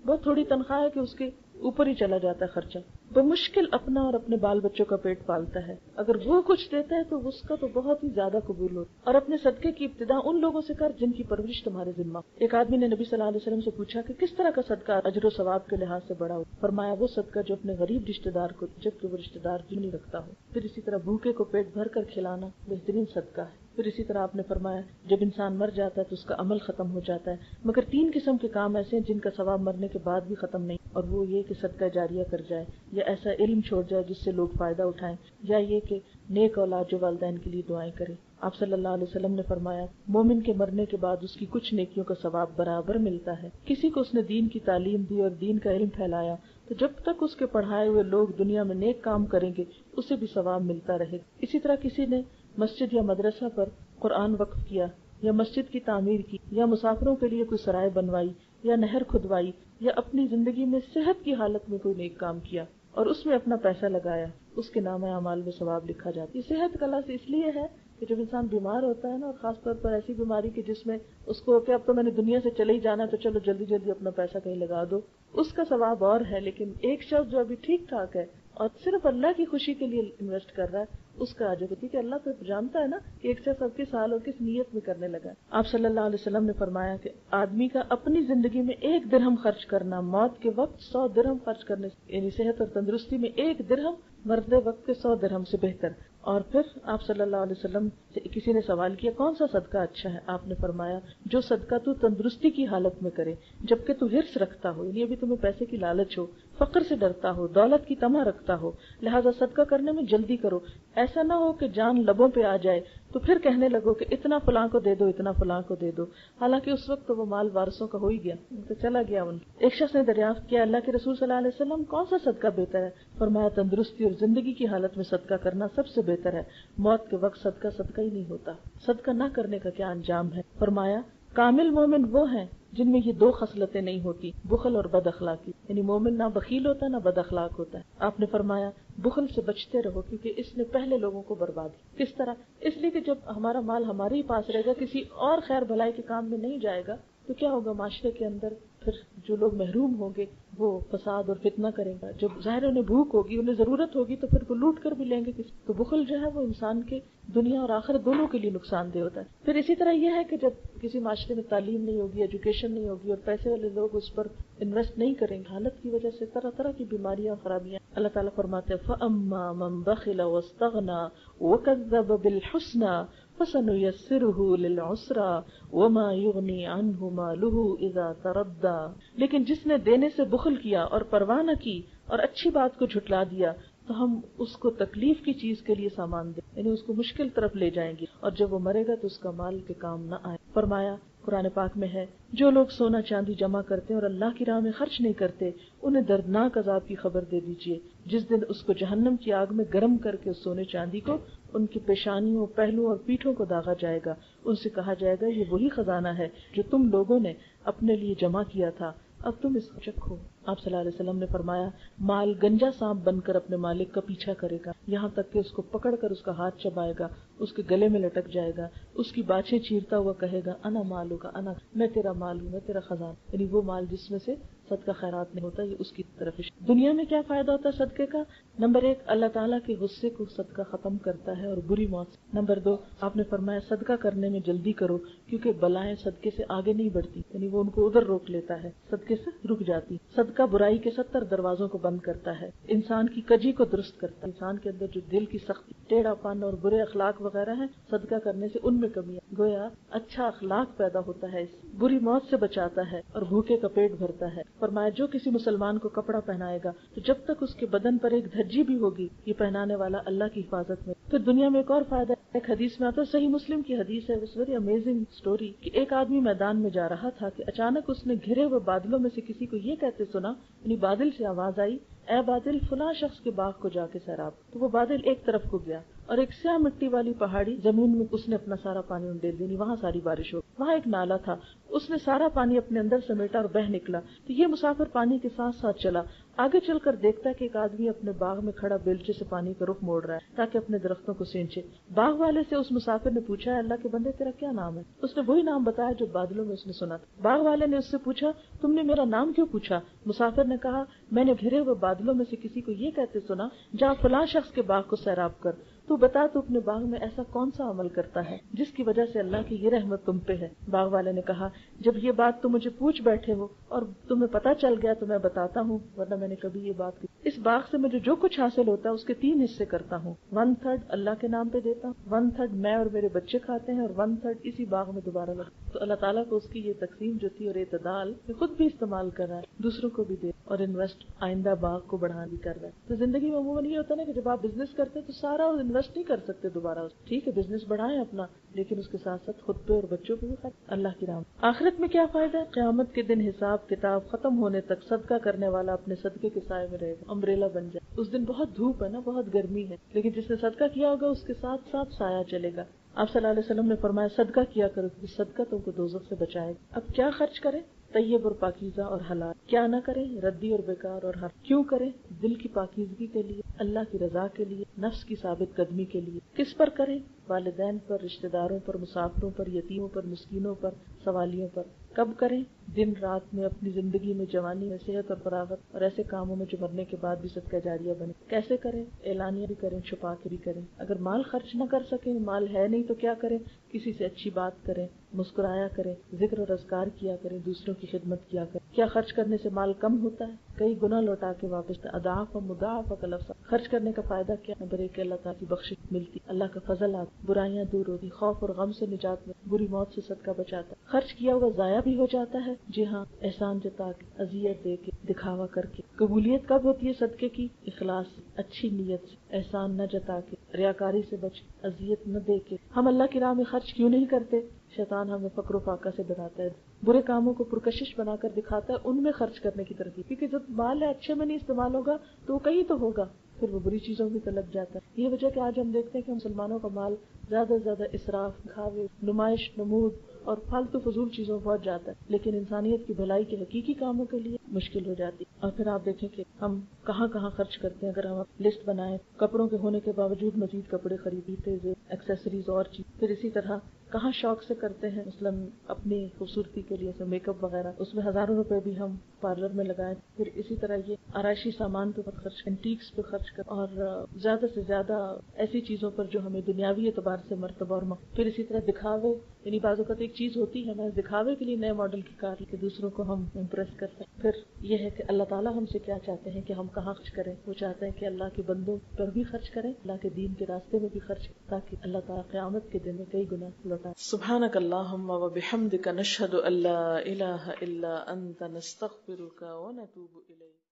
بہت تھوڑی تنخواہ ہے کہ اس کے اوپر ہی چلا جاتا ہے خرچہ، بمشکل اپنا اور اپنے بال بچوں کا پیٹ پالتا ہے. اگر وہ کچھ دیتا ہے تو اس کا تو بہت ہی زیادہ قبول ہوتا ہے. اور اپنے صدقے کی ابتدا ان لوگوں سے کر جن کی پرورش تمہارے ذمہ. ایک آدمی نے نبی صلی اللہ علیہ وسلم سے پوچھا کہ کس طرح کا صدقہ اجر و ثواب کے لحاظ سے بڑا ہو؟ فرمایا وہ صدقہ جو اپنے غریب رشتہ دار کو جبکہ وہ رشتہ دار جو نہیں رکھتا ہو. پھر اسی طرح بھوکے کو پیٹ بھر کر کھلانا بہترین صدقہ ہے. پھر اسی طرح آپ نے فرمایا جب انسان مر جاتا ہے تو اس کا عمل ختم ہو جاتا ہے، مگر 3 قسم کے کام ایسے ہیں جن کا ثواب مرنے کے بعد بھی ختم نہیں، اور وہ یہ کہ صدقہ جاریہ کر جائے، یا ایسا علم چھوڑ جائے جس سے لوگ فائدہ اٹھائیں، یا یہ کہ نیک اولاد جو والدین کے لیے دعائیں کرے. آپ صلی اللہ علیہ وسلم نے فرمایا مومن کے مرنے کے بعد اس کی کچھ نیکیوں کا ثواب برابر ملتا ہے. کسی کو اس نے دین کی تعلیم دی اور دین کا علم پھیلایا تو جب تک اس کے پڑھائے ہوئے لوگ دنیا میں نیک کام کریں گے اسے بھی ثواب ملتا رہے. اسی طرح کسی نے مسجد یا مدرسہ پر قرآن وقف کیا، یا مسجد کی تعمیر کی، یا مسافروں کے لیے کوئی سرائے بنوائی، یا نہر کھدوائی یا اپنی زندگی میں صحت کی حالت میں کوئی نیک کام کیا اور اس میں اپنا پیسہ لگایا، اس کے نام اعمال میں ثواب لکھا جاتا ہے۔ یہ صحت کا لفظ اس لیے ہے کہ جب انسان بیمار ہوتا ہے نا، اور خاص طور پر ایسی بیماری کی جس میں اس کو کہ اب تو میں نے دنیا سے چلے ہی جانا ہے تو چلو جلدی جلدی اپنا پیسہ کہیں لگا دو، اس کا ثواب اور ہے۔ لیکن ایک شخص جو ابھی ٹھیک ٹھاک ہے اور صرف اللہ کی خوشی کے لیے انویسٹ کر رہا ہے، اس کا اجر ہوتی ہے کہ اللہ تو جانتا ہے نا کہ ایک شخص اب کس حال اور کس نیت میں کرنے لگا ہے۔ آپ صلی اللہ علیہ وسلم نے فرمایا کہ آدمی کا اپنی زندگی میں 1 درہم خرچ کرنا موت کے وقت 100 درہم خرچ کرنے سے، یعنی صحت اور تندرستی میں 1 درہم مرد وقت کے 100 درہم سے بہتر۔ اور پھر آپ صلی اللہ علیہ وسلم سے کسی نے سوال کیا کون سا صدقہ اچھا ہے؟ آپ نے فرمایا جو صدقہ تو تندرستی کی حالت میں کرے جبکہ تو ہرس رکھتا ہو، یعنی ابھی تمہیں پیسے کی لالچ ہو، فقر سے ڈرتا ہو، دولت کی طمع رکھتا ہو، لہذا صدقہ کرنے میں جلدی کرو۔ ایسا نہ ہو کہ جان لبوں پہ آ جائے تو پھر کہنے لگو کہ اتنا فلاں کو دے دو، اتنا فلاں کو دے دو، حالانکہ اس وقت تو وہ مال وارثوں کا ہو ہی گیا، تو چلا گیا ان۔ ایک شخص نے دریافت کیا اللہ کے رسول صلی اللہ علیہ وسلم کون سا صدقہ بہتر ہے؟ فرمایا تندرستی اور زندگی کی حالت میں صدقہ کرنا سب سے بہتر ہے، موت کے وقت صدقہ ہی نہیں ہوتا۔ صدقہ نہ کرنے کا کیا انجام ہے؟ فرمایا کامل مومن وہ ہیں جن میں یہ 2 خصلتیں نہیں ہوتی، بخل اور بد اخلاقی، یعنی مومن نہ بخیل ہوتا نہ بد اخلاق ہوتا ہے۔ آپ نے فرمایا بخل سے بچتے رہو کیونکہ اس نے پہلے لوگوں کو برباد کیا۔ کس طرح؟ اس لیے کہ جب ہمارا مال ہمارے ہی پاس رہے گا، کسی اور خیر بھلائی کے کام میں نہیں جائے گا، تو کیا ہوگا؟ معاشرے کے اندر پھر جو لوگ محروم ہوں گے وہ فساد اور فتنہ کریں گا، جب ظاہر انہیں بھوک ہوگی، انہیں ضرورت ہوگی تو پھر وہ لوٹ کر بھی لیں گے کسی۔ تو بخل جو ہے وہ انسان کے دنیا اور آخرت دونوں کے لیے نقصان دہ ہوتا ہے۔ پھر اسی طرح یہ ہے کہ جب کسی معاشرے میں تعلیم نہیں ہوگی، ایجوکیشن نہیں ہوگی اور پیسے والے لوگ اس پر انویسٹ نہیں کریں گے، حالت کی وجہ سے طرح طرح کی بیماریاں اور خرابیاں۔ اللہ تعالیٰ فرماتے ہیں فَأَمَّا مَن بَخِلَ وَاسْتَغْنَى وَكَذَّبَ بِالْحُسْنَى فَسَنُيَسِّرُهُ لِلْعُسْرَى وَمَا يُغْنِي عَنْهُ مَالُهُ إِذَا تَرَدَّى، لیکن جس نے دینے سے بخل کیا اور پرواہ نہ کی اور اچھی بات کو جھٹلا دیا تو ہم اس کو تکلیف کی چیز کے لیے سامان دیں، یعنی اس کو مشکل طرف لے جائیں گے، اور جب وہ مرے گا تو اس کا مال کے کام نہ آئے۔ فرمایا قرآن پاک میں ہے جو لوگ سونا چاندی جمع کرتے ہیں اور اللہ کی راہ میں خرچ نہیں کرتے انہیں دردناک عذاب کی خبر دے دیجیے، جس دن اس کو جہنم کی آگ میں گرم کر کے اس سونے چاندی کو ان کی پیشانیوں، پہلوں اور پیٹھوں کو داغا جائے گا، ان سے کہا جائے گا یہ وہی خزانہ ہے جو تم لوگوں نے اپنے لیے جمع کیا تھا، اب تم اس کو چکھو۔ آپ صلی اللہ علیہ وسلم نے فرمایا مال گنجا سانپ بن کر اپنے مالک کا پیچھا کرے گا یہاں تک کہ اس کو پکڑ کر اس کا ہاتھ چبائے گا، اس کے گلے میں لٹک جائے گا، اس کی باچھیں چیرتا ہوا کہے گا انا مالو کا انا، میں تیرا مال ہوں، میں تیرا خزانہ، یعنی وہ مال جس میں سے صدقہ خیرات نہیں ہوتا، یہ اس کی طرف۔ دنیا میں کیا فائدہ ہوتا ہے صدقے کا؟ نمبر 1 اللہ تعالیٰ کے غصے کو صدقہ ختم کرتا ہے اور بری موت۔ نمبر 2 آپ نے فرمایا صدقہ کرنے میں جلدی کرو کیونکہ بلائیں صدقے سے آگے نہیں بڑھتی، یعنی وہ ان کو ادھر روک لیتا ہے، صدقے سے رک جاتی۔ صدقہ برائی کے 70 دروازوں کو بند کرتا ہے، انسان کی کجی کو درست کرتا ہے، انسان کے اندر جو دل کی سختی، ٹیڑھا پن اور برے اخلاق وغیرہ ہیں، صدقہ کرنے سے ان میں کمی ہے، گویا اچھا اخلاق پیدا ہوتا ہے، بری موت سے بچاتا ہے اور بھوکے کا پیٹ بھرتا ہے۔ فرمایا جو کسی مسلمان کو کپڑا پہنائے گا تو جب تک اس کے بدن پر ایک دھجی بھی ہوگی یہ پہنانے والا اللہ کی حفاظت میں۔ پھر دنیا میں ایک اور فائدہ ہے، ایک حدیث میں آتا ہے، صحیح مسلم کی حدیث ہے، اٹس ویری امیزنگ اسٹوری، کہ ایک آدمی میدان میں جا رہا تھا کہ اچانک اس نے گھرے ہوئے بادلوں میں سے کسی کو یہ کہتے سنا، یعنی بادل سے آواز آئی اے بادل فلاں شخص کے باغ کو جا کے سیراب۔ تو وہ بادل ایک طرف کو گیا اور ایک سیاہ مٹی والی پہاڑی زمین میں اس نے اپنا سارا پانی انڈیل دیا، وہاں ساری بارش ہو، وہاں ایک نالا تھا، اس نے سارا پانی اپنے اندر سمیٹا اور بہہ نکلا۔ تو یہ مسافر پانی کے ساتھ ساتھ چلا، آگے چل کر دیکھتا ہے کہ ایک آدمی اپنے باغ میں کھڑا بیلچے سے پانی کا رخ موڑ رہا ہے تاکہ اپنے درختوں کو سینچے۔ باغ والے سے اس مسافر نے پوچھا اللہ کے بندے تیرا کیا نام ہے؟ اس نے وہی نام بتایا جو بادلوں میں اس نے سنا تھا۔ باغ والے نے اس سے پوچھا تم نے میرا نام کیوں پوچھا؟ مسافر نے کہا میں نے گھرے ہوئے بادلوں میں سے کسی کو یہ کہتے سنا جا فلاں شخص کے باغ کو سیراب کر، تو بتا تو اپنے باغ میں ایسا کون سا عمل کرتا ہے جس کی وجہ سے اللہ کی یہ رحمت تم پہ ہے؟ باغ والے نے کہا جب یہ بات تم مجھے پوچھ بیٹھے ہو اور تمہیں پتا چل گیا تو میں بتاتا ہوں، ورنہ میں نے کبھی یہ بات کی۔ اس باغ سے مجھے جو کچھ حاصل ہوتا ہے اس کے 3 حصے کرتا ہوں، 1/3 اللہ کے نام پہ دیتا ہوں، 1/3 میں اور میرے بچے کھاتے ہیں، اور 1/3 اسی باغ میں دوبارہ لگتا۔ تو اللہ تعالیٰ کو اس کی یہ تقسیم جو تھی اور اعتدال خود بھی استعمال کر رہا ہے، دوسروں کو بھی دے اور انویسٹ آئندہ باغ کو بڑھانا بھی کر رہا ہے۔ تو زندگی میں عموماً یہ ہوتا ہے نا کہ جب آپ بزنس کرتے ہیں تو سارا انویسٹ نہیں کر سکتے دوبارہ، ٹھیک ہے بزنس بڑھائیں اپنا، لیکن اس کے ساتھ ساتھ خود پہ اور بچوں پہ بھی خرچ، اللہ کی راہ۔ آخرت میں کیا فائدہ ہے؟ قیامت کے دن حساب کتاب ختم ہونے تک صدقہ کرنے والا اپنے صدقے کے سائے میں رہے گا، امبریلا بن جائے۔ اس دن بہت دھوپ ہے نا، بہت گرمی ہے، لیکن جس نے صدقہ کیا ہوگا اس کے ساتھ ساتھ سایہ چلے گا۔ آپ صلی اللہ علیہ وسلم نے فرمایا صدقہ کیا کرو کیونکہ صدقہ تم کو دوزخ سے بچائے گا۔ اب کیا خرچ کریں؟ طیب اور پاکیزہ اور حلال. کیا نہ کریں؟ ردی اور بیکار اور حرام. کیوں کریں؟ دل کی پاکیزگی کے لیے، اللہ کی رضا کے لیے، نفس کی ثابت قدمی کے لیے. کس پر کریں؟ والدین پر، رشتہ داروں پر، مسافروں پر، یتیموں پر، مسکینوں پر، سوالیوں پر. کب کریں؟ دن رات میں، اپنی زندگی میں، جوانی میں، صحت اور فراغت اور ایسے کاموں میں جو مرنے کے بعد بھی صدقہ جاریہ بنے. کیسے کریں؟ اعلانیہ بھی کریں، چھپا کے بھی کریں. اگر مال خرچ نہ کر سکیں، مال ہے نہیں تو کیا کریں؟ کسی سے اچھی بات کریں، مسکرایا کریں، ذکر اور اذکار کیا کریں، دوسروں کی خدمت کیا کریں. کیا خرچ کرنے سے مال کم ہوتا ہے؟ کئی گنا لوٹا کے واپس. اضعاف و مضاعف کلفظ. خرچ کرنے کا فائدہ کیا؟ نمبر 1 اللہ تعالی کی بخشش ملتی، اللہ کا فضل آتا، برائیاں دور ہوتی، خوف اور غم سے نجات میں، بری موت سے صدقہ بچاتا. خرچ کیا ہوا ضائع بھی ہو جاتا ہے. جی ہاں، احسان جتا کے، اذیت دے کے، دکھاوا کر کے. قبولیت کب ہوتی ہے صدقے کی؟ اخلاص سے، اچھی نیت سے، احسان نہ جتا کے، ریاکاری سے بچ، اذیت نہ دے کے. ہم اللہ کی راہ میں خرچ کیوں نہیں کرتے؟ شیطان ہمیں فقر و فاقہ سے ڈراتا ہے، برے کاموں کو پرکشش بنا کر دکھاتا ہے، ان میں خرچ کرنے کی ترغیب. کیونکہ جب مال ہے اچھے میں نہیں استعمال ہوگا تو وہ کہیں تو ہوگا، پھر وہ بری چیزوں میں تو لگ جاتا ہے. یہ وجہ کہ آج ہم دیکھتے ہیں کہ مسلمانوں کا مال زیادہ سے زیادہ اسراف، دکھاوے، نمائش، نمود اور فالتو فضول چیزوں میں پہنچ جاتا ہے، لیکن انسانیت کی بھلائی کے حقیقی کاموں کے لیے مشکل ہو جاتی. اور پھر آپ دیکھیں کہ ہم کہاں کہاں خرچ کرتے ہیں. اگر ہم لسٹ بنائیں، کپڑوں کے ہونے کے باوجود مزید کپڑے خریدتے ہیں، ایکسیسریز اور چیز. پھر اسی طرح کہاں شوق سے کرتے ہیں، مثلاً اپنی خوبصورتی کے لیے میک اپ وغیرہ، اس میں ہزاروں روپے بھی ہم پارلر میں لگائیں. پھر اسی طرح یہ آرائشی سامان پہ خرچ، اینٹیکس پہ خرچ کر، اور زیادہ سے زیادہ ایسی چیزوں پر جو ہمیں دنیاوی اعتبار سے مرتبہ اور پھر اسی طرح دکھاوے. یعنی بعض اوقات ایک چیز ہوتی ہے ہمیں دکھاوے کے لیے نئے ماڈل کی کار کہ دوسروں کو ہم امپریس کر سکیں. پھر یہ ہے کہ اللہ تعالیٰ ہم سے کیا چاہتے ہیں کہ ہم کہاں خرچ کریں. وہ چاہتے ہیں کہ اللہ کے بندوں پر بھی خرچ کریں، اللہ کے دین کے راستے میں بھی خرچ کریں، تاکہ اللہ تعالیٰ قیامت کے دن میں کئی گنا لوٹائے. سبحانک اللہم و بحمدک، نشہد ان لا الہ الا انت، نستغفرک و نتوب الیک.